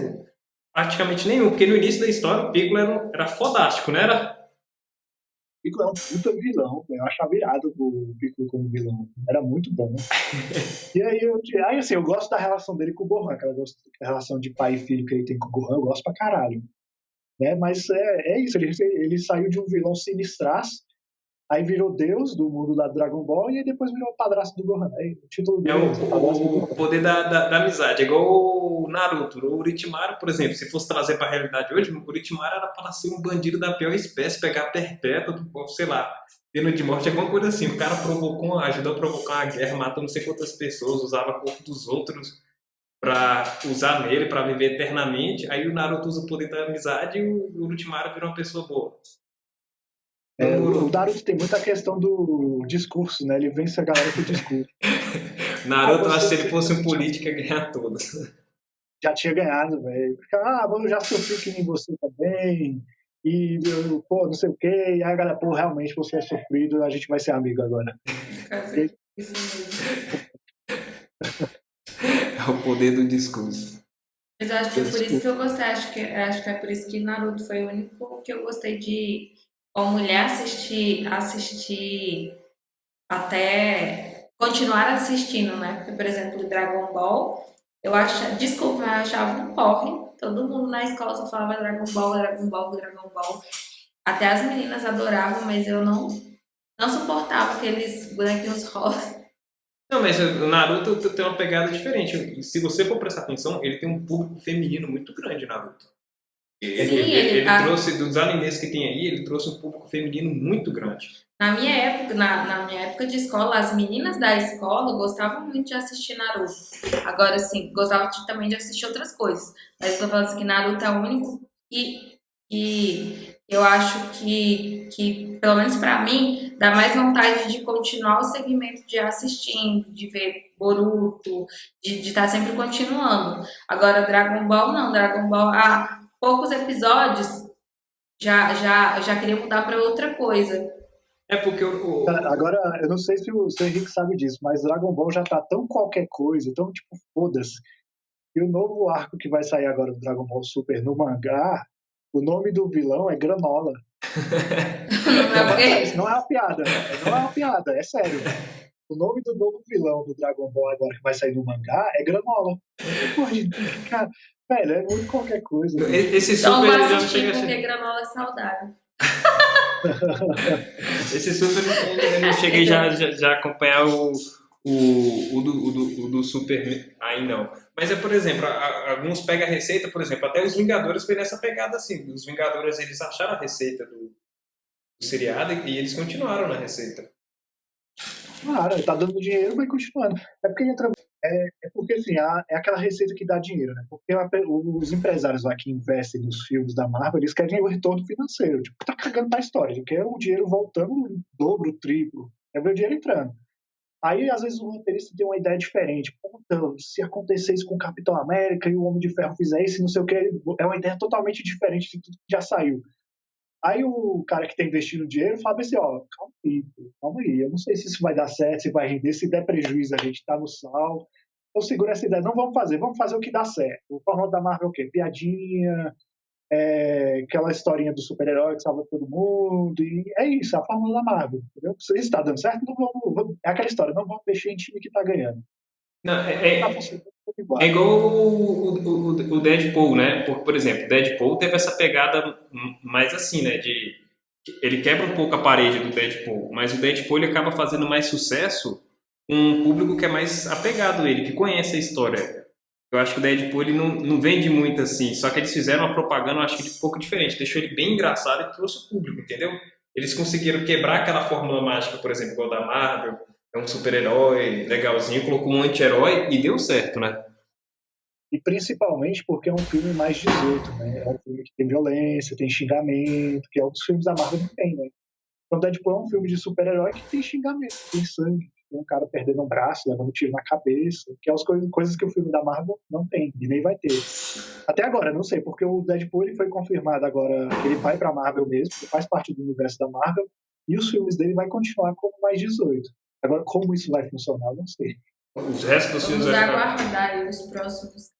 praticamente nenhum, porque no início da história o Piccolo era fodástico, não era? O Piccolo é um puta vilão, eu achava virado o Piccolo como vilão. Era muito bom. E aí, assim, eu gosto da relação dele com o Gohan, aquela relação de pai e filho que ele tem com o Gohan, eu gosto pra caralho. Né? Mas é isso, ele saiu de um vilão sinistraço, aí virou Deus do mundo da Dragon Ball e aí depois virou o padrasto do Gohan. Aí, o título dele o poder da amizade. É igual o Naruto. O Orochimaru, por exemplo, se fosse trazer pra realidade hoje, o Orochimaru era para ser um bandido da pior espécie, pegar perpétua, sei lá. Pena de morte é alguma coisa assim. O cara ajudou a provocar uma guerra, matou não sei quantas pessoas, usava o corpo dos outros pra usar nele, pra viver eternamente. Aí o Naruto usa o poder da amizade e o Orochimaru vira uma pessoa boa. O Naruto tem muita questão do discurso, né? Ele vence a galera com o discurso. Naruto, eu acho que Você se ele fosse um político, ia ganhar todas. já tinha ganhado, velho. Eu já sofri que nem você também. E, pô, não sei o quê. E aí a galera, pô, realmente você é sofrido, a gente vai ser amigo agora. Isso mesmo. É o poder do discurso. Mas eu acho que é por isso que eu gostei, acho que é por isso que Naruto foi o único que eu gostei de, como mulher, assistir até continuar assistindo, né? Porque, por exemplo, Dragon Ball, desculpa, mas eu achava um porre. Todo mundo na escola só falava Dragon Ball, Dragon Ball, Dragon Ball. Até as meninas adoravam, mas eu não suportava aqueles bonequinhos rosa. Não, mas o Naruto tem uma pegada diferente. Se você for prestar atenção, ele tem um público feminino muito grande, Naruto. Sim, Ele trouxe, dos animes que tem aí, ele trouxe um público feminino muito grande. Na minha época de escola, as meninas da escola gostavam muito de assistir Naruto. Agora, sim, também de assistir outras coisas. Mas eu tô falando assim que Naruto é o único e eu acho que, pelo menos pra mim, dá mais vontade de continuar o segmento de assistindo, de ver Boruto, de estar sempre continuando. Agora, Dragon Ball não. Dragon Ball, há poucos episódios, já queria mudar pra outra coisa. É porque Agora, eu não sei se o Henrique sabe disso, mas Dragon Ball já tá tão qualquer coisa, tão tipo, foda-se. E o novo arco que vai sair agora do Dragon Ball Super no mangá, o nome do vilão é Granola. Não é uma piada, não é uma piada, é sério. O nome do novo vilão do Dragon Ball agora que vai sair no mangá é Granola. Porra, cara, velho, é muito qualquer coisa. Esse Então Super vou ele já assistir chega porque granola é saudável. Esse Super eu não cheguei já a acompanhar o do Super aí não. Mas é, por exemplo, alguns pegam a receita, por exemplo, até os Vingadores foi nessa pegada assim. Os Vingadores eles acharam a receita do seriado e eles continuaram na receita. Claro, tá dando dinheiro, vai continuando. É porque porque assim, é aquela receita que dá dinheiro, né? Porque os empresários lá que investem nos filmes da Marvel, eles querem o retorno financeiro. Tipo, tá cagando pra história. Eles querem o dinheiro voltando o dobro, o triplo. É ver o dinheiro entrando. Aí, às vezes, o roteirista tem uma ideia diferente. Puta, se acontecer isso com o Capitão América e o Homem de Ferro fizer isso, não sei o que, é uma ideia totalmente diferente de tudo que já saiu. Aí o cara que está investindo dinheiro fala assim, ó, calma aí, eu não sei se isso vai dar certo, se vai render, se der prejuízo a gente está no sal. Então segura essa ideia, não vamos fazer o que dá certo. O formato da Marvel é o quê? Piadinha, aquela historinha do super-herói que salva todo mundo, e é isso, é a fórmula da Marvel, entendeu? Se está dando certo, não é aquela história, não vamos mexer em time que está ganhando. Não, Tá funcionando igual. é igual o Deadpool, né? Por exemplo, o Deadpool teve essa pegada mais assim, né? Ele quebra um pouco a parede do Deadpool, mas o Deadpool ele acaba fazendo mais sucesso com um público que é mais apegado a ele, que conhece a história. Eu acho que o Deadpool ele não vende muito assim, só que eles fizeram uma propaganda, eu acho que um pouco diferente, deixou ele bem engraçado e trouxe o público, entendeu? Eles conseguiram quebrar aquela fórmula mágica, por exemplo, igual da Marvel, é um super-herói legalzinho, colocou um anti-herói e deu certo, né? E principalmente porque é um filme mais 18, né? É um filme que tem violência, tem xingamento, que é um dos filmes da Marvel que tem, né? Então Deadpool é um filme de super-herói que tem xingamento, tem sangue, tem um cara perdendo um braço, levando um tiro na cabeça, que é as coisas que o filme da Marvel não tem, e nem vai ter. Até agora, não sei, porque o Deadpool ele foi confirmado agora que ele vai pra Marvel mesmo, que faz parte do universo da Marvel, e os filmes dele vai continuar como mais 18. Agora, como isso vai funcionar, eu não sei. Os restos dos filmes Vamos aguardar aí os próximos.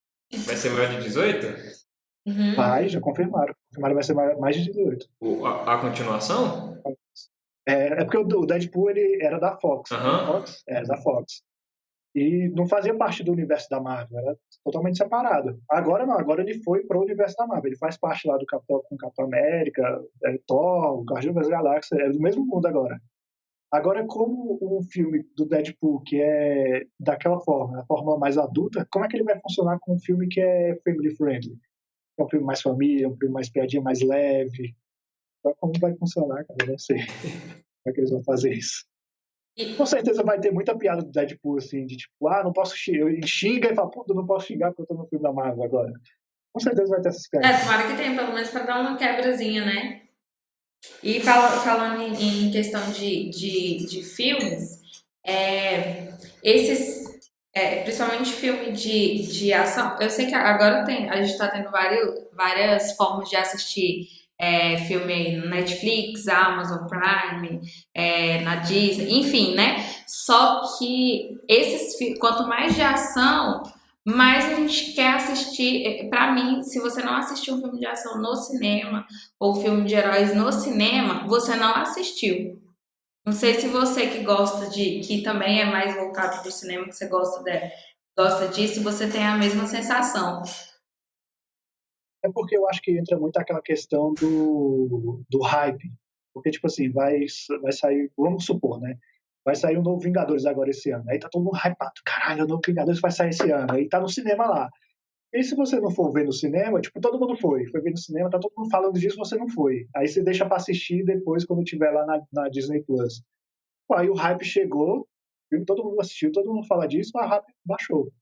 vai ser maior de 18? Uhum. Já confirmaram. Confirmaram que vai ser mais de 18. A continuação? É porque o Deadpool ele era da Fox. Fox? Era da Fox. E não fazia parte do universo da Marvel, era totalmente separado. Agora não, agora ele foi pro universo da Marvel. Ele faz parte lá do Capitão América, Thor, o Guardião das Galáxias, é do mesmo mundo agora. Agora, como um filme do Deadpool, que é daquela forma, a forma mais adulta, como é que ele vai funcionar com um filme que é family friendly? É um filme mais família, um filme mais piadinha, mais leve. Então, como vai funcionar, cara? Eu não sei. Como é que eles vão fazer isso? E, Com certeza vai ter muita piada do Deadpool, assim, de tipo, não posso xingar. Ele xinga e fala, puta, não posso xingar porque eu tô no filme da Marvel agora. Com certeza vai ter essas piadas. tomara que tenha, pelo menos pra dar uma quebrazinha, né? E falando em questão de filmes, esses, principalmente filme de ação, eu sei que agora a gente tá tendo várias formas de assistir filme aí no Netflix, Amazon Prime, na Disney, enfim, né? Só que quanto mais de ação, mais a gente quer assistir. Pra mim, se você não assistiu um filme de ação no cinema, ou filme de heróis no cinema, você não assistiu. Não sei se você que gosta que também é mais voltado para o cinema, que você gosta disso, você tem a mesma sensação. É porque eu acho que entra muito aquela questão do hype. Porque, tipo assim, vai sair, vamos supor, né? Vai sair um novo Vingadores agora esse ano. Aí tá todo mundo hypado. Caralho, o novo Vingadores vai sair esse ano. Aí tá no cinema lá. E se você não for ver no cinema, tipo, todo mundo foi ver no cinema, tá todo mundo falando disso, você não foi. Aí você deixa pra assistir depois, quando tiver lá na Disney Plus. Pô, aí o hype chegou, todo mundo assistiu, todo mundo fala disso, a hype baixou.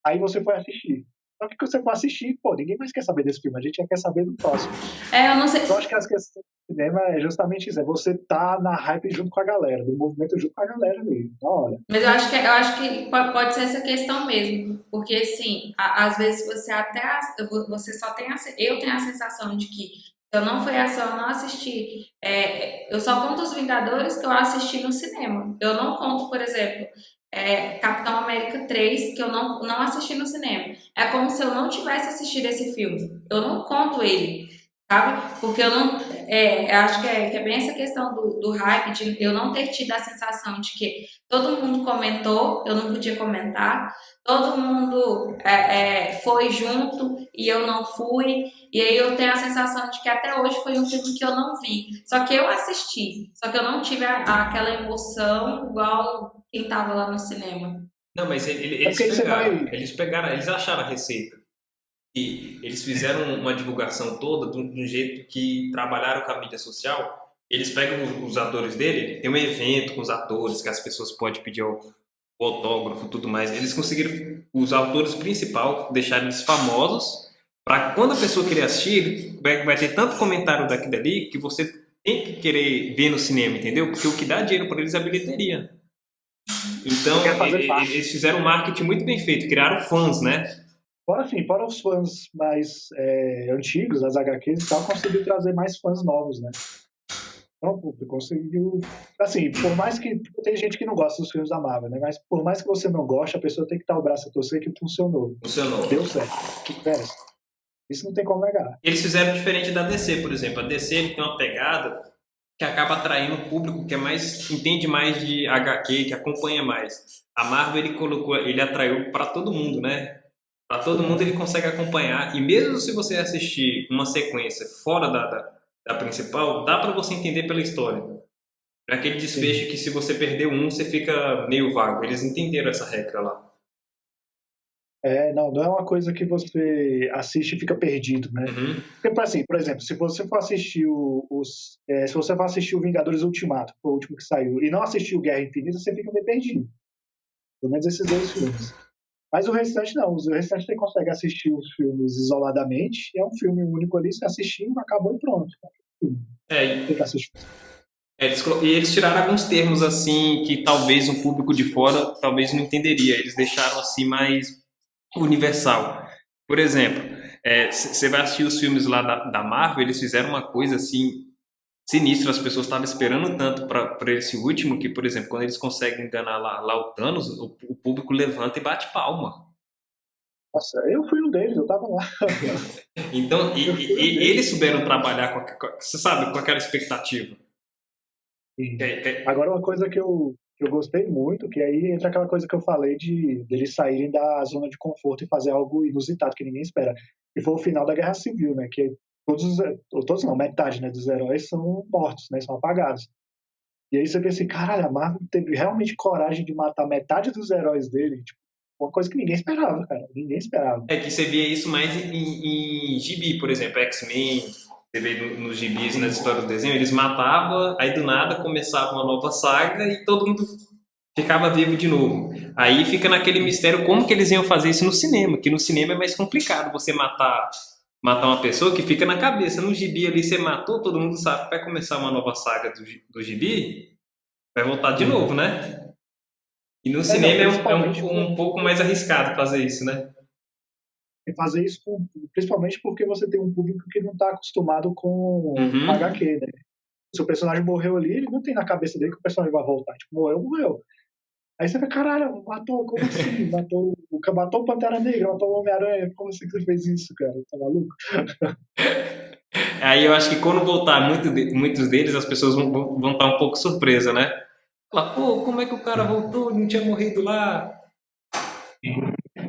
Aí você foi assistir. Só que você foi assistir, pô, ninguém mais quer saber desse filme, a gente já quer saber do próximo. Eu não sei. Eu acho que as questões do cinema é justamente isso, é você tá na hype junto com a galera, do movimento junto com a galera ali, na hora. Mas eu acho que pode ser essa questão mesmo, porque assim, às vezes você só tem eu tenho a sensação de que se eu não fui ação, eu não assisti. Eu só conto os Vingadores que eu assisti no cinema. Eu não conto, por exemplo, Capitão América 3, que eu não assisti no cinema. É como se eu não tivesse assistido esse filme. Eu não conto ele, sabe? Porque eu não. Eu acho que é bem essa questão do hype, de eu não ter tido a sensação de que todo mundo comentou, eu não podia comentar, todo mundo foi junto e eu não fui, e aí eu tenho a sensação de que até hoje foi um filme que eu não vi. Só que eu assisti, só que eu não tive aquela emoção igual quem tava lá no cinema. Não, mas eles pegaram, eles acharam a receita. E eles fizeram uma divulgação toda de um jeito que trabalharam com a mídia social. Eles pegam os atores dele, tem um evento com os atores que as pessoas podem pedir o autógrafo e tudo mais. Eles conseguiram os autores principais, deixar eles famosos, para quando a pessoa querer assistir, vai ter tanto comentário daqui e dali que você tem que querer ver no cinema, entendeu? Porque o que dá dinheiro para eles é a bilheteria. Então, eles fizeram um marketing muito bem feito, criaram fãs, né? Fora os fãs mais antigos, as HQs e tal, conseguiu trazer mais fãs novos, né? Então, conseguiu... Assim, por mais que... Tem gente que não gosta dos filmes da Marvel, né? Mas por mais que você não goste, a pessoa tem que estar o braço a torcer que funcionou. Deu certo. Isso não tem como negar. Eles fizeram diferente da DC, por exemplo. A DC ele tem uma pegada que acaba atraindo um público que entende mais de HQ, que acompanha mais. A Marvel ele atraiu para todo mundo, né? Para todo mundo ele consegue acompanhar, e mesmo se você assistir uma sequência fora da principal, dá para você entender pela história. Não é aquele desfecho que se você perder você fica meio vago. Eles entenderam essa regra lá. Não é uma coisa que você assiste e fica perdido, né? Uhum. Porque, assim, por exemplo, se você for assistir se você for assistir o Vingadores Ultimato, que foi o último que saiu, e não assistir o Guerra Infinita, você fica meio perdido. Pelo menos esses 2 filmes. Mas o restante não. O restante você consegue assistir os filmes isoladamente. É um filme único ali, você assistiu, acabou e pronto. Tem que assistir. E eles tiraram alguns termos assim que talvez um público de fora talvez não entenderia. Eles deixaram assim mais universal. Por exemplo, você vai assistir os filmes lá da Marvel, eles fizeram uma coisa assim sinistra, as pessoas estavam esperando tanto para esse último que, por exemplo, quando eles conseguem enganar lá o Thanos, o público levanta e bate palma. Nossa, eu fui um deles, eu tava lá. Então, eles souberam trabalhar você sabe, com aquela expectativa. Agora, uma coisa que eu gostei muito, que aí entra aquela coisa que eu falei deles saírem da zona de conforto e fazer algo inusitado que ninguém espera. E foi o final da Guerra Civil, né? Que todos não, metade, né, dos heróis são mortos, né? São apagados. E aí você pensa assim, caralho, a Marvel teve realmente coragem de matar metade dos heróis dele, tipo, uma coisa que ninguém esperava, cara. Ninguém esperava. Que você via isso mais em gibi, por exemplo, X-Men, você vê nos gibis, nas histórias do desenho, eles matavam, aí do nada começava uma nova saga e todo mundo ficava vivo de novo. Aí fica naquele mistério como que eles iam fazer isso no cinema, que no cinema é mais complicado você matar uma pessoa que fica na cabeça. No gibi ali você matou, todo mundo sabe que vai começar uma nova saga do gibi, vai voltar de novo, né? E no cinema um pouco mais arriscado fazer isso, né? E fazer isso principalmente porque você tem um público que não está acostumado com Uhum. HQ, né? Se o personagem morreu ali, ele não tem na cabeça dele que o personagem vai voltar. Tipo, morreu. Aí você fica, caralho, matou, como assim? Matou o Pantera Negra, matou o Homem-Aranha, como assim que você fez isso, cara? Tá maluco? Aí eu acho que quando voltar muitos deles, as pessoas vão estar um pouco surpresas, né? Falar, pô, como é que o cara voltou? Não tinha morrido lá?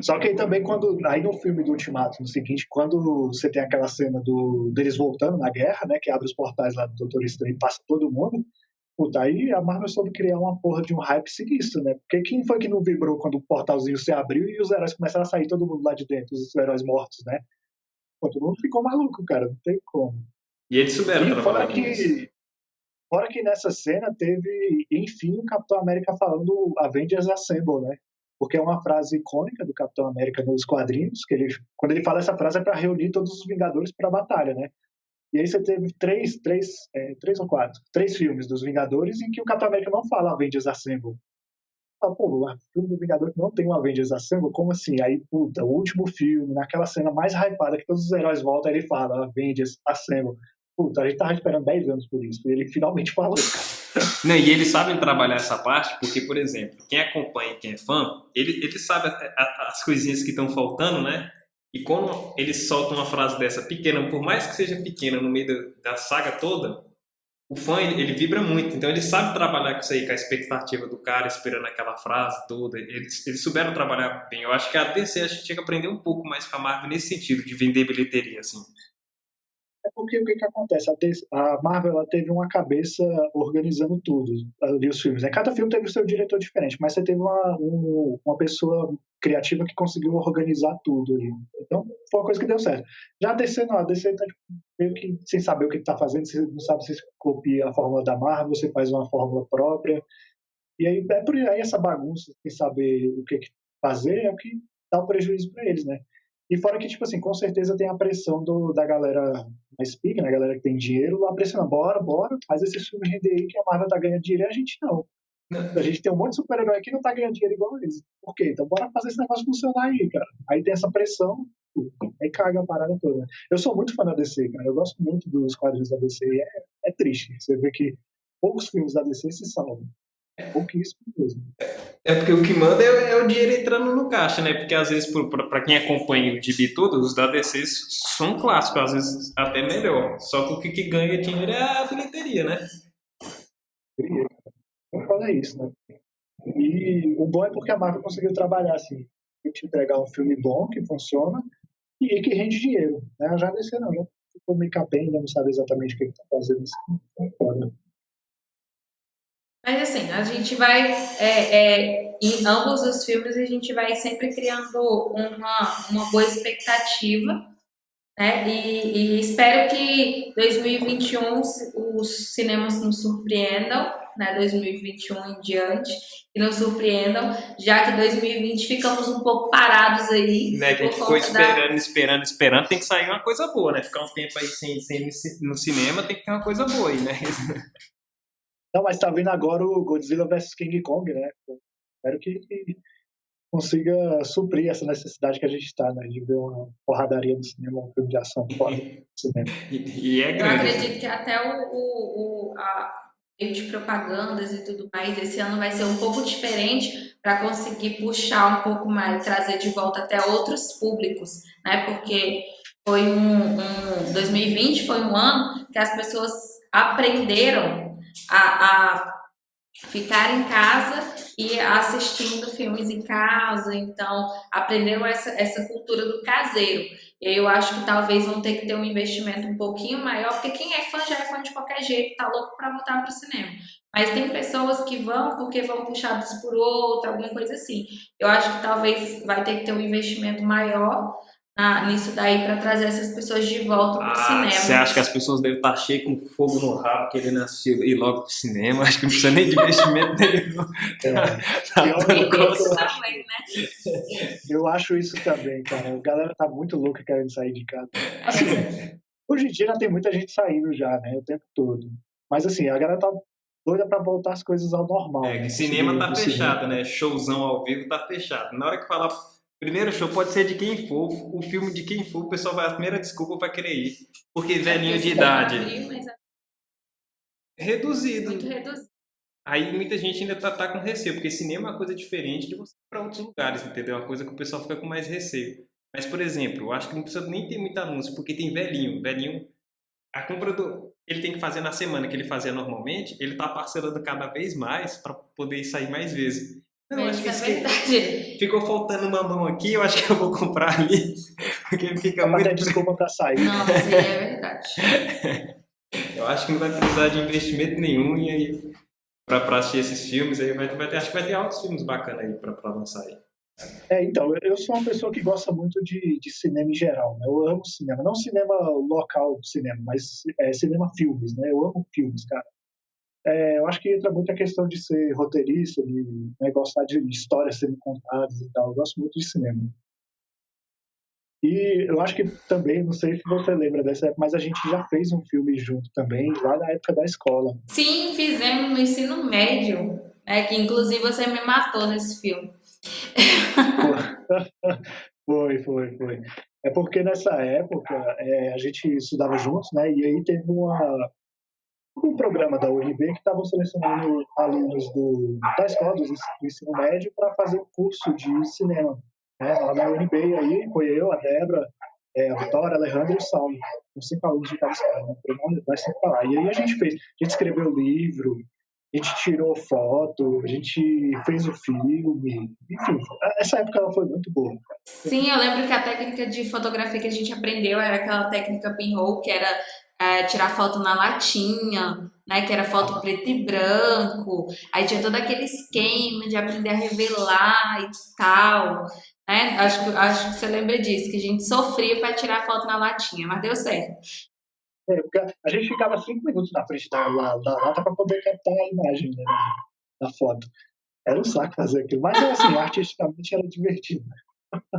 Só que aí também aí no filme do Ultimato, no seguinte, quando você tem aquela cena deles voltando na guerra, né, que abre os portais lá do Doutor Estranho e passa todo mundo, puta, aí a Marvel soube criar uma porra de um hype sinistro, né? Porque quem foi que não vibrou quando o portalzinho se abriu e os heróis começaram a sair todo mundo lá de dentro, os heróis mortos, né? Pô, todo mundo ficou maluco, cara, não tem como. E eles souberam E trabalhar com isso. fora que nessa cena teve, enfim, o Capitão América falando Avengers Assemble, né? Porque é uma frase icônica do Capitão América nos quadrinhos, que quando ele fala essa frase é para reunir todos os Vingadores para a batalha, né? E aí você teve três ou quatro, três filmes dos Vingadores em que o Capitão América não fala Avengers Assemble. Ah, pô, o filme do Vingador não tem um Avengers Assemble? Como assim? Aí, puta, o último filme, naquela cena mais hypada, que todos os heróis voltam, ele fala Avengers Assemble. Puta, a gente tava esperando 10 anos por isso, e ele finalmente falou, cara. Não, e eles sabem trabalhar essa parte, porque, por exemplo, quem acompanha e quem é fã, ele sabe as coisinhas que estão faltando, né? E quando eles soltam uma frase dessa pequena, por mais que seja pequena no meio da saga toda, o fã ele vibra muito. Então ele sabe trabalhar com isso aí, com a expectativa do cara, esperando aquela frase toda. Eles souberam trabalhar bem. Eu acho que a DC a gente tinha que aprender um pouco mais com a Marvel nesse sentido, de vender bilheteria, assim. É porque o que acontece? A Marvel ela teve uma cabeça organizando tudo, ali os filmes, né? Cada filme teve o seu diretor diferente, mas você teve uma pessoa criativa que conseguiu organizar tudo ali. Então, foi uma coisa que deu certo. Já a DC não, a DC tá tipo, meio que sem saber o que tá fazendo, você não sabe se você copia a fórmula da Marvel, você faz uma fórmula própria. E aí, é por aí essa bagunça, sem saber o que fazer, é o que dá o prejuízo para eles, né? E fora que, tipo assim, com certeza tem a pressão da galera mais pica, né? A galera que tem dinheiro, lá pressionando, bora, faz esse filme render aí que a Marvel tá ganhando dinheiro e a gente não. A gente tem um monte de super-herói que não tá ganhando dinheiro igual eles. Por quê? Então bora fazer esse negócio funcionar aí, cara. Aí tem essa pressão, aí caga a parada toda. Eu sou muito fã da DC, cara. Eu gosto muito dos quadrinhos da DC e é triste. Você vê que poucos filmes da DC se salvam. Pouquíssimo mesmo. É porque o que manda é o dinheiro entrando no caixa, né? Porque às vezes, para quem acompanha o gibi todo, os da DC são clássicos, às vezes até melhor. Só que o que ganha dinheiro é a bilheteria, né? Eu falei isso, né? E o bom é porque a Marvel conseguiu trabalhar assim, te entregar um filme bom, que funciona, e que rende dinheiro. Né? Já DC não, já ficou meio capenga, não sabe exatamente o que está fazendo. Assim. Mas assim, a gente vai, em ambos os filmes, a gente vai sempre criando uma boa expectativa, né? E espero que 2021 os cinemas nos surpreendam, né? 2021 em diante, que nos surpreendam, já que 2020 ficamos um pouco parados aí. Né, que a gente ficou esperando, tem que sair uma coisa boa, né? Ficar um tempo aí sem no cinema, tem que ter uma coisa boa aí, né? Não, mas tá vindo agora o Godzilla vs King Kong, né? Espero que consiga suprir essa necessidade que a gente está, né? De ver uma porradaria no cinema, um filme de ação fora do cinema. E é grande. Eu acredito que até a de propagandas e tudo mais, esse ano vai ser um pouco diferente para conseguir puxar um pouco mais, trazer de volta até outros públicos, né? Porque 2020 foi um ano que as pessoas aprenderam a ficar em casa e assistindo filmes em casa, então aprenderam essa cultura do caseiro. E aí eu acho que talvez vão ter que ter um investimento um pouquinho maior, porque quem é fã já é fã de qualquer jeito, tá louco para voltar pro cinema. Mas tem pessoas que vão porque vão puxados por outro, alguma coisa assim. Eu acho que talvez vai ter que ter um investimento maior nisso daí para trazer essas pessoas de volta pro Ah, você cinema. acha que as pessoas devem estar cheias com fogo no rabo, querendo assistir ir logo pro cinema? Acho que não precisa nem de investimento nenhum. É, Tá pior, dando pior que Isso conta. também, né? eu acho isso também, cara. A galera tá muito louca querendo sair de casa. Assim, hoje em dia já tem muita gente saindo já, né? O tempo todo. Mas assim, a galera tá doida pra voltar as coisas ao normal, É, que né? Isso cinema tá do cinema. fechado, né? Showzão ao vivo tá fechado. Na hora que falar primeiro show, pode ser de quem for, o filme de quem for, o pessoal vai, a primeira desculpa vai querer ir. Porque É porque velhinho o de cinema idade, abriu, mas é muito reduzido. reduzido. Aí muita gente ainda tá com receio, porque cinema é uma coisa diferente de você ir para outros lugares, entendeu? É uma coisa que o pessoal fica com mais receio. Mas, por exemplo, eu acho que não precisa nem ter muito anúncio, porque tem velhinho. Velhinho, a compra do. Ele tem que fazer na semana que ele fazia normalmente, ele tá parcelando cada vez mais para poder sair mais vezes. Não, eu acho que Isso é isso verdade. ficou faltando uma mão aqui, eu acho que eu vou comprar ali, porque fica Dá pra ter muito. desculpa pra sair, né? Não, mas aí é verdade. Eu acho que não vai precisar de investimento nenhum e aí para assistir esses filmes aí vai ter, acho que vai ter altos filmes bacanas aí para lançar aí. Então, eu sou uma pessoa que gosta muito de cinema em geral, né? Eu amo cinema. Não cinema local de cinema, mas cinema filmes, né? Eu amo filmes, cara. Eu acho que entra muito a questão de ser roteirista, de né, gostar de histórias sendo contadas e tal. Eu gosto muito de cinema. E eu acho que também, não sei se você lembra dessa época, mas a gente já fez um filme junto também, lá na época da escola. Sim, fizemos no ensino médio, que inclusive você me matou nesse filme. Pô, foi. É porque nessa época a gente estudava juntos, né? E aí teve um programa da UNB que estavam selecionando alunos da escola, do ensino médio, para fazer um curso de cinema. Né? Lá na UNB, e aí foi eu, a Débora, a Vitória, a Alejandra e o Saulo. Os 5 alunos de cada escola. Né? Nós sempre pra lá. E aí a gente escreveu livro, a gente tirou foto, a gente fez o filme, enfim, essa época ela foi muito boa. Sim, eu lembro que a técnica de fotografia que a gente aprendeu era aquela técnica pinhole, que era tirar foto na latinha, né? Que era foto preto e branco. Aí tinha todo aquele esquema de aprender a revelar e tal, né? Acho que você lembra disso, que a gente sofria para tirar foto na latinha, mas deu certo. Porque a gente ficava 5 minutos na frente da lata para poder captar a imagem, né, da foto. Era um saco fazer aquilo, mas assim, artisticamente era divertido.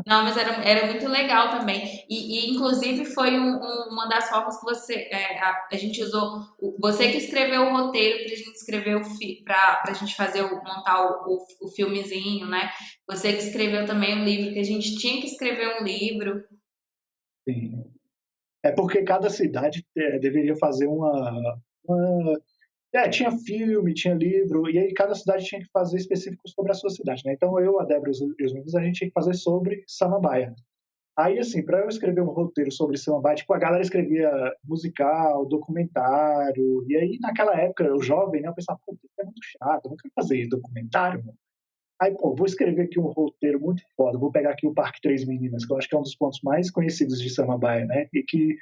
Não, mas era muito legal também. Inclusive, foi uma das formas que a gente usou. Você que escreveu o roteiro pra gente escrever pra gente fazer, montar o filmezinho, né? Você que escreveu também o livro, que a gente tinha que escrever um livro. Sim. É porque cada cidade deveria fazer uma tinha filme, tinha livro, e aí cada cidade tinha que fazer específico sobre a sua cidade, né? Então eu, a Débora e os meninos, a gente tinha que fazer sobre Samambaia. Aí, assim, para eu escrever um roteiro sobre Samambaia, tipo, a galera escrevia musical, documentário, e aí naquela época, eu jovem, né, eu pensava, pô, isso é muito chato, eu não quero fazer documentário, mano. Aí, pô, vou escrever aqui um roteiro muito foda, vou pegar aqui o Parque Três Meninas, que eu acho que é um dos pontos mais conhecidos de Samambaia, né? E que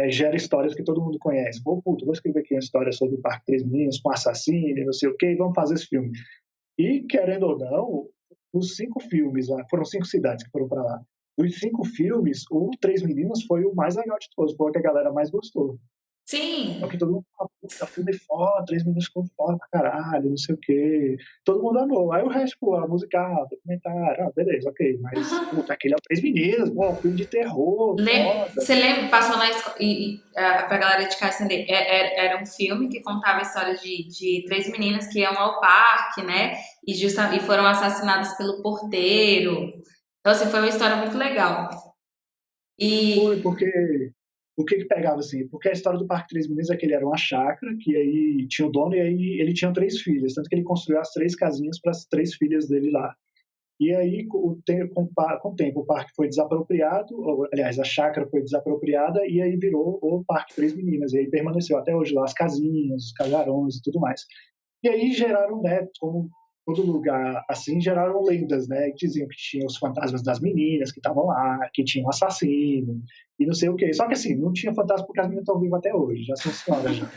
gera histórias que todo mundo conhece. Vou escrever aqui uma história sobre o Parque Três Meninos, com assassino, não sei o quê, e vamos fazer esse filme. E, querendo ou não, os 5 filmes lá, foram 5 cidades que foram para lá. Os 5 filmes, o Três Meninos foi o mais legal de todos, foi o que a galera mais gostou. É o Sim, que todo mundo fala, puta, filme foda, 3 minutos ficou foda pra caralho, não sei o quê. Todo mundo amou. Aí o resto, pô, a musical, documentário, beleza, ok. Mas, puta, aquele é o 3 Meninos, pô, filme de terror, foda. você lembra, passou na escola, pra galera de casa entender, era um filme que contava a história de três meninas que iam ao parque, né? E foram assassinadas pelo porteiro. Então, assim, foi uma história muito legal. Foi E, porque o que pegava assim? Porque a história do Parque Três Meninos é que ele era uma chácara, que aí tinha o dono e aí ele tinha 3 filhas, tanto que ele construiu as 3 casinhas para as 3 filhas dele lá. E aí, com o tempo, o parque foi desapropriado, ou, aliás, a chácara foi desapropriada e aí virou o Parque Três Meninas. E aí permaneceu até hoje lá as casinhas, os casarões e tudo mais. E aí geraram, né, como todo lugar assim, geraram lendas, né, que diziam que tinha os fantasmas das meninas que estavam lá, que tinha um assassino e não sei o quê. Só que assim, não tinha fantasma porque as meninas estão vivas até hoje, já são senhoras já.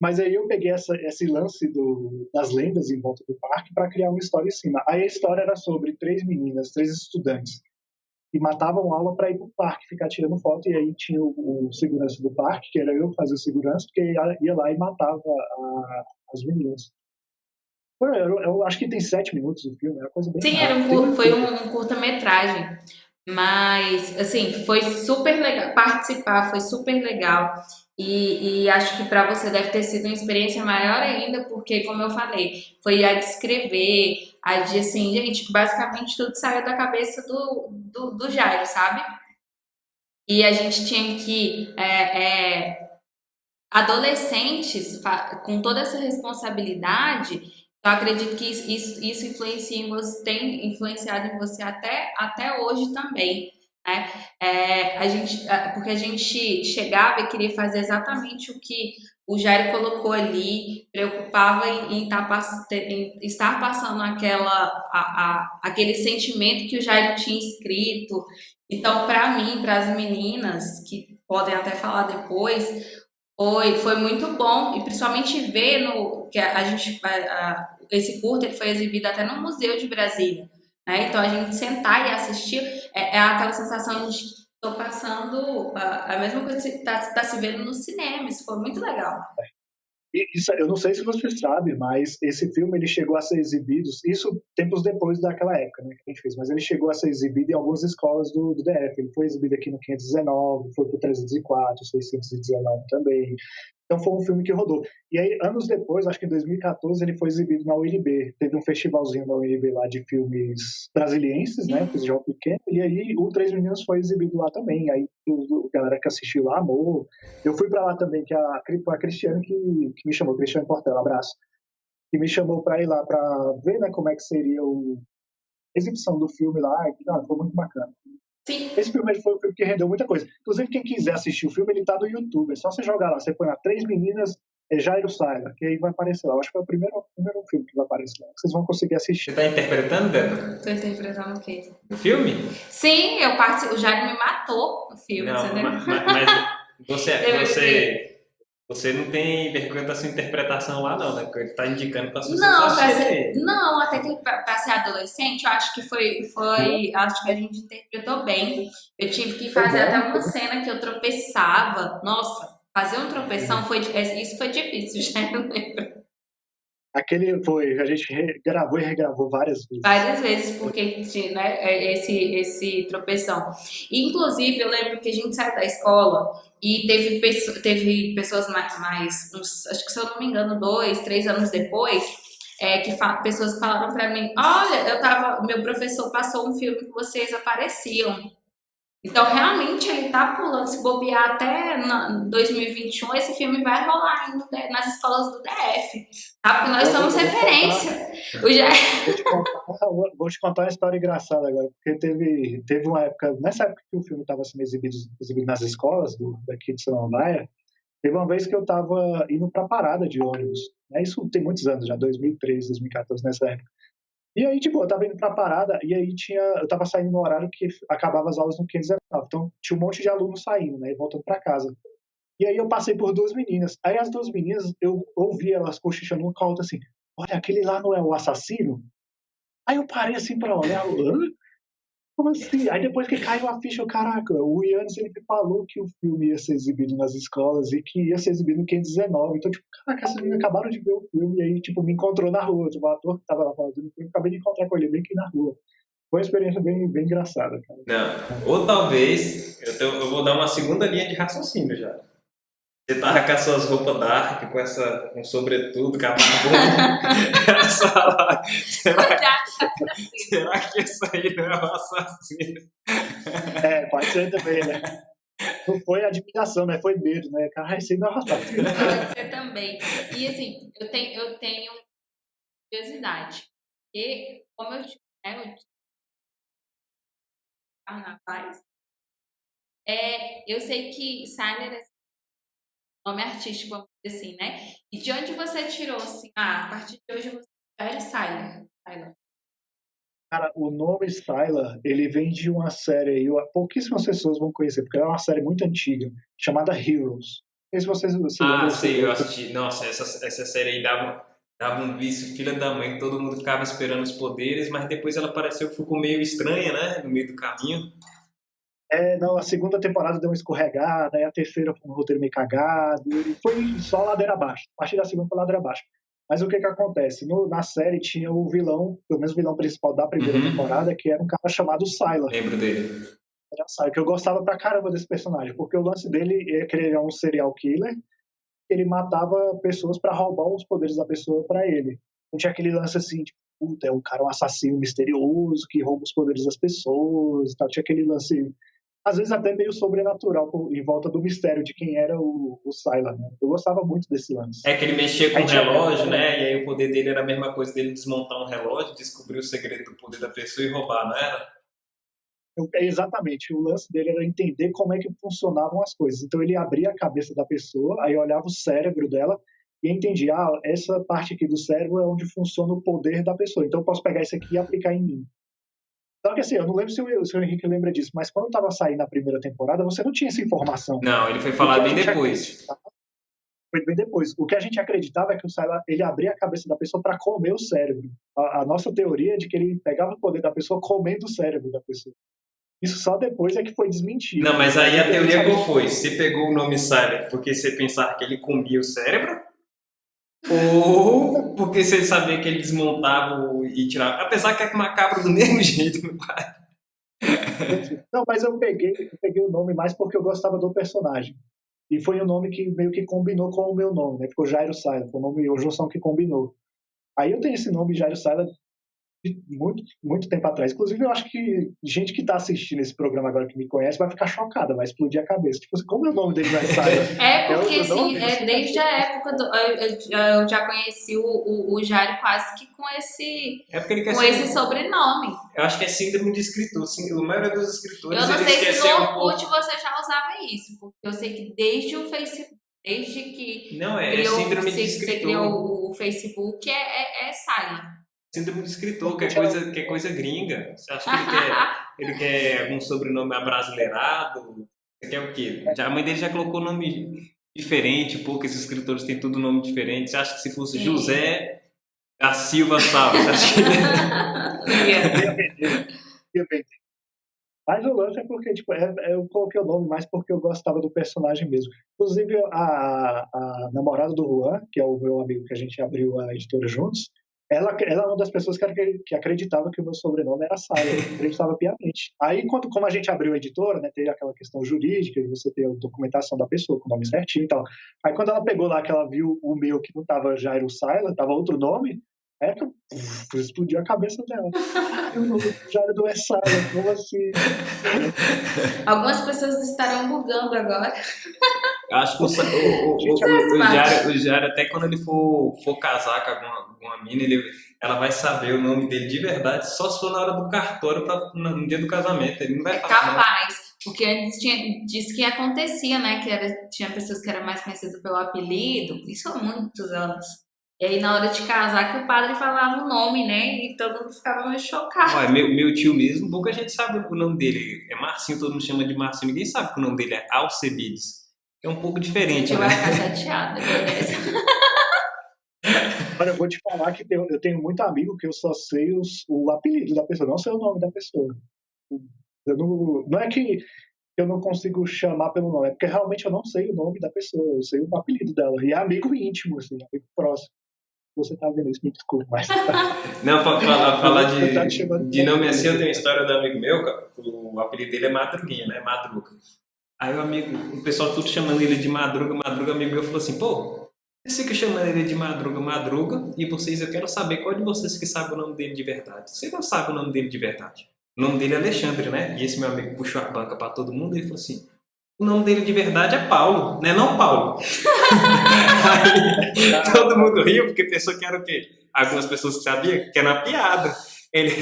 Mas aí eu peguei esse lance das lendas em volta do parque para criar uma história em cima. Aí a história era sobre 3 meninas, 3 estudantes, e matavam aula para ir para o parque, ficar tirando foto, e aí tinha o segurança do parque, que era eu que fazia segurança, porque ia lá e matava as meninas. Eu acho que tem 7 minutos o filme, é uma coisa bem Sim, rápida. foi um curta-metragem. Mas, assim, foi super legal. Participar foi super legal. E acho que para você deve ter sido uma experiência maior ainda, porque, como eu falei, foi a de escrever, a de, assim, gente, basicamente tudo saiu da cabeça do Jairo, sabe? E a gente tinha que adolescentes com toda essa responsabilidade, eu acredito que isso influencia em você, tem influenciado em você até hoje também, né? Porque a gente chegava e queria fazer exatamente o que o Jair colocou ali, preocupava em estar passando aquele sentimento que o Jair tinha escrito. Então, para mim, para as meninas, que podem até falar depois, foi muito bom, e principalmente ver que esse curta ele foi exibido até no Museu de Brasília, né? Então a gente sentar e assistir é aquela sensação de estou passando a mesma coisa que tá se vendo no cinema. Isso foi muito legal. Isso, eu não sei se você sabe, mas esse filme ele chegou a ser exibido, isso tempos depois daquela época, né, que a gente fez, mas ele chegou a ser exibido em algumas escolas do DF. Ele foi exibido aqui no 519, foi pro 304, 619 também. Então foi um filme que rodou. E aí, anos depois, acho que em 2014, ele foi exibido na UNB. Teve um festivalzinho na UNB lá de filmes brasilienses, né? Festival pequeno. E aí o Três Meninos foi exibido lá também. Aí a galera que assistiu lá amou. Eu fui pra lá também, que a Cristiane que me chamou, Cristiane Portela, abraço. Que me chamou pra ir lá pra ver, né, como é que seria a exibição do filme lá. E, foi muito bacana. Sim. Esse filme foi um filme que rendeu muita coisa. Inclusive, quem quiser assistir o filme, ele tá no YouTube. É só você jogar lá. Você põe lá Três Meninas, Jairo Saila, que aí vai aparecer lá. Eu acho que foi o primeiro filme que vai aparecer lá. Vocês vão conseguir assistir. Você tá interpretando, Débora? Tô interpretando o quê? O filme? Sim, o Jairo me matou no filme. Não, mas você não tem vergonha da sua interpretação lá, não, né? Porque ele tá indicando pra você assistir. Não, até que pra ser adolescente, eu acho que acho que a gente interpretou bem. Eu tive que fazer até uma cena que eu tropeçava. Nossa, fazer um tropeção isso foi difícil, já não lembro. A gente gravou e regravou várias vezes. Várias vezes, porque tinha, né, esse tropeção. E, inclusive, eu lembro que a gente saiu da escola e teve pessoas mais acho que se eu não me engano, 2, 3 anos depois, pessoas que falaram pra mim: olha, meu professor passou um filme que vocês apareciam. Então, realmente, ele tá pulando. Se bobear até 2021, esse filme vai rolar ainda nas escolas do DF, tá? Porque nós somos referência. Vou te contar uma história engraçada agora, porque teve uma época, nessa época que o filme estava sendo exibido nas escolas daqui de Samambaia, teve uma vez que eu estava indo para parada de ônibus, né? Isso tem muitos anos já, 2013, 2014, nessa época. E aí, tipo, eu tava indo pra parada e aí eu tava saindo no horário que acabava as aulas no 519. Então, tinha um monte de alunos saindo, né, e voltando pra casa. E aí eu passei por 2 meninas. Aí as 2 meninas, eu ouvi elas cochichando uma com a outra assim: olha, aquele lá não é o assassino? Aí eu parei assim pra olhar, como assim? Aí depois que caiu a ficha, caraca, o Yannis, ele me falou que o filme ia ser exibido nas escolas e que ia ser exibido no 519. Então, tipo, caraca, essas meninas acabaram de ver o filme e aí, tipo, me encontrou na rua. Tipo, o ator que tava lá falando do filme, acabei de encontrar com ele bem aqui na rua. Foi uma experiência bem, bem engraçada, cara. Não, ou talvez, eu vou dar uma segunda linha de raciocínio já. Você tava com as suas roupas dark, com sobretudo, com a barba. Será que isso aí não é o assassino? Pode ser também, né? Não foi admiração, né? Foi medo, né? Cara, isso aí não é o assassino. Pode ser também. E assim, eu tenho curiosidade. E como eu carnavais, eu sei que Sailor é nome artístico, vamos dizer assim, né? E de onde você tirou, assim, a partir de hoje você é Sailor? Cara, o nome Styla, ele vem de uma série aí, pouquíssimas pessoas vão conhecer, porque é uma série muito antiga, chamada Heroes. Não sei se vocês se lembram. Ah, sei, eu assisti. Nossa, essa série aí dava um vício, filha da mãe, todo mundo ficava esperando os poderes, mas depois ela pareceu que ficou meio estranha, né? No meio do caminho. Não, a segunda temporada deu uma escorregada, aí a terceira foi um roteiro meio cagado, e foi só ladeira abaixo. A partir da segunda foi ladeira abaixo. Mas o que acontece? Na série tinha o vilão, pelo menos o vilão principal da primeira temporada, que era um cara chamado Sylar. Lembro dele. Era Sylar, que eu gostava pra caramba desse personagem, porque o lance dele é que ele é um serial killer, ele matava pessoas pra roubar os poderes da pessoa pra ele. Não tinha aquele lance assim, tipo, puta, é um cara um assassino misterioso que rouba os poderes das pessoas e tal. Tinha aquele lance, às vezes até meio sobrenatural, em volta do mistério de quem era o Sylar, né? Eu gostava muito desse lance. É que ele mexia com o relógio, né? E aí o poder dele era a mesma coisa dele desmontar um relógio, descobrir o segredo do poder da pessoa e roubar, não era? Exatamente, o lance dele era entender como é que funcionavam as coisas. Então ele abria a cabeça da pessoa, aí olhava o cérebro dela e entendia, essa parte aqui do cérebro é onde funciona o poder da pessoa, então eu posso pegar isso aqui e aplicar em mim. Só que assim, eu não lembro se o Henrique lembra disso, mas quando estava saindo a primeira temporada, você não tinha essa informação. Não, ele foi falar bem depois. Foi bem depois. O que a gente acreditava é que o Sylar, ele abria a cabeça da pessoa para comer o cérebro. A nossa teoria é de que ele pegava o poder da pessoa comendo o cérebro da pessoa. Isso só depois é que foi desmentido. Não, mas aí a teoria qual foi? Você pegou o nome Sylar porque você pensava que ele comia o cérebro? Ou porque você sabia que ele desmontava e tirava? Apesar que é macabro do mesmo jeito, meu pai. Não, mas eu peguei o nome mais porque eu gostava do personagem. E foi um nome que meio que combinou com o meu nome, né? Ficou Jairo Sylar, foi o nome, o junção que combinou. Aí eu tenho esse nome, Jairo Sylar, de muito tempo atrás. Inclusive, eu acho que gente que está assistindo esse programa agora que me conhece vai ficar chocada, vai explodir a cabeça. Tipo assim, como é o nome dele vai sair? Porque assim, desde a época eu já conheci o Jairo quase que com esse, esse sobrenome. Eu acho que é síndrome de escritor. A maioria dos escritores. Eu não sei se no Orkut você já usava isso, porque eu sei que desde o Facebook, desde que você criou o Facebook, é Sylar. Síndrome de escritor, que é coisa gringa. Você acha que ele quer um sobrenome abrasileirado? Você quer o quê? A mãe dele já colocou nome diferente, poucos escritores têm tudo nome diferente. Você acha que se fosse José da Silva Salva, você acha que... Mas o lance é porque, tipo, eu coloquei o nome mais porque eu gostava do personagem mesmo. Inclusive, a namorada do Juan, que é o meu amigo que a gente abriu a editora juntos, ela é uma das pessoas que acreditava que o meu sobrenome era Sylar, acreditava piamente. Aí, como a gente abriu a editora, né, teve aquela questão jurídica, você tem a documentação da pessoa, com o nome certinho e tal. Aí, quando ela pegou lá, que ela viu o meu, que não tava Jairo Sylar, tava outro nome, aí explodiu a cabeça dela. O Jairo não é Sylar, como assim? Algumas pessoas estarão bugando agora. Acho que o Jairo, até quando ele for casar com alguma mina, ela vai saber o nome dele de verdade, só se for na hora do cartório, no dia do casamento. Ele não vai falar. Capaz, porque antes disse que acontecia, né? Que tinha pessoas que eram mais conhecidas pelo apelido, isso há muitos anos. E aí, na hora de casar, que o padre falava o nome, né? E todo mundo ficava meio chocado. Olha, meu tio mesmo, pouca gente sabe o nome dele. É Marcinho, todo mundo chama de Marcinho. Ninguém sabe que o nome dele é Alcebiades. É um pouco diferente, né? Vai ficar chateada, beleza. Olha, eu vou te falar que eu tenho muito amigo que eu só sei o apelido da pessoa, não sei o nome da pessoa. Não é que eu não consigo chamar pelo nome, é porque realmente eu não sei o nome da pessoa, eu sei o apelido dela. E é amigo íntimo, assim, amigo próximo. Você tá vendo isso, me desculpa, mas... Não, falar de nome assim, eu tenho a história do amigo meu, o apelido dele é Madruguinha, né? Madruga. Aí o pessoal tudo chamando ele de Madruga, o amigo meu falou assim, pô, você que chama ele de Madruga, e vocês, eu quero saber qual de vocês que sabe o nome dele de verdade. Você não sabe o nome dele de verdade. O nome dele é Alexandre, né? E esse meu amigo puxou a banca pra todo mundo e ele falou assim, o nome dele de verdade é Paulo, né? Não Paulo. Aí todo mundo riu, porque pensou que era o quê? Algumas pessoas que sabiam que era uma piada. Ele,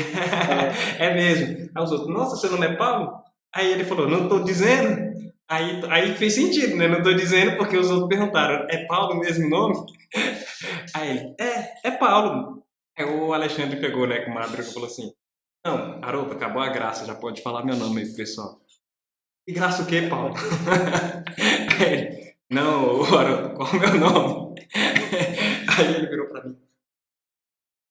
é mesmo. Aí os outros, nossa, seu nome é Paulo? Aí ele falou, não tô dizendo. Aí fez sentido, né? Não tô dizendo porque os outros perguntaram, é Paulo mesmo nome? Aí ele, é Paulo. Aí o Alexandre pegou, né, com o Madruga e falou assim, não, Haroldo, acabou a graça, já pode falar meu nome aí pro pessoal. E graça o quê, Paulo? Aí ele, não, Haroldo, qual é o meu nome? Aí ele virou pra mim,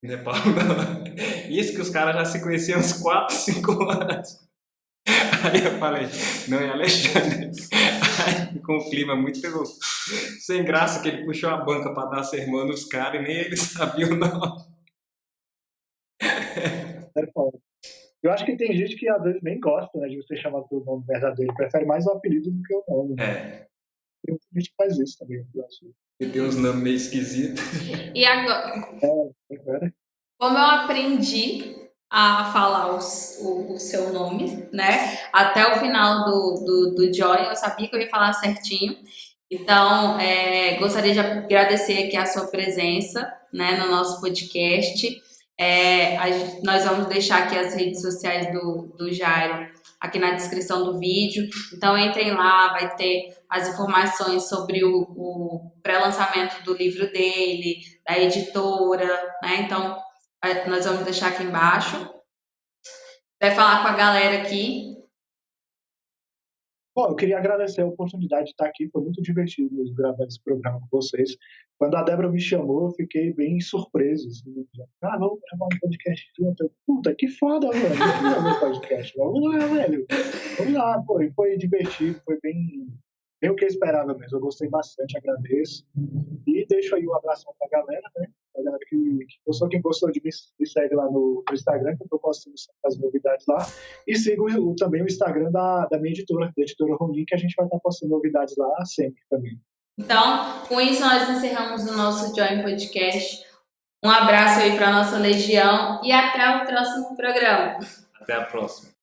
não é Paulo, não. Isso que os caras já se conheciam uns 4, 5 anos. Aí eu falei, não, é Alexandre. Aí ficou um clima muito sem graça, que ele puxou a banca para dar sermão nos caras e nem ele sabia o nome. É foda. Eu acho que tem gente que às vezes nem gosta, né, de ser chamado pelo nome verdadeiro, prefere mais o apelido do que o nome. É. Tem muita gente que faz isso também. E tem uns nomes meio esquisitos. E agora, É. como eu aprendi a falar o seu nome, né? Até o final do Joy, eu sabia que eu ia falar certinho. Então, gostaria de agradecer aqui a sua presença, né, no nosso podcast. Nós vamos deixar aqui as redes sociais do Jairo aqui na descrição do vídeo. Então, entrem lá, vai ter as informações sobre o pré-lançamento do livro dele, da editora, né? Então, nós vamos deixar aqui embaixo. Vai falar com a galera aqui. Bom, eu queria agradecer a oportunidade de estar aqui, foi muito divertido mesmo gravar esse programa com vocês. Quando a Débora me chamou, eu fiquei bem surpreso. Assim, vamos gravar um podcast junto. Puta, que foda, mano. Vamos gravar um podcast. Vamos lá, velho. Vamos lá, pô. E foi divertido, foi bem o que eu esperava mesmo. Eu gostei bastante, agradeço. E deixo aí um abração pra galera, né? A galera que gostou, quem gostou de mim, me segue lá no Instagram, que eu tô postando as novidades lá. E sigo também o Instagram da minha editora, da editora Ronin, que a gente vai estar postando novidades lá sempre também. Então, com isso nós encerramos o nosso Join Podcast. Um abraço aí para nossa legião e até o próximo programa. Até a próxima.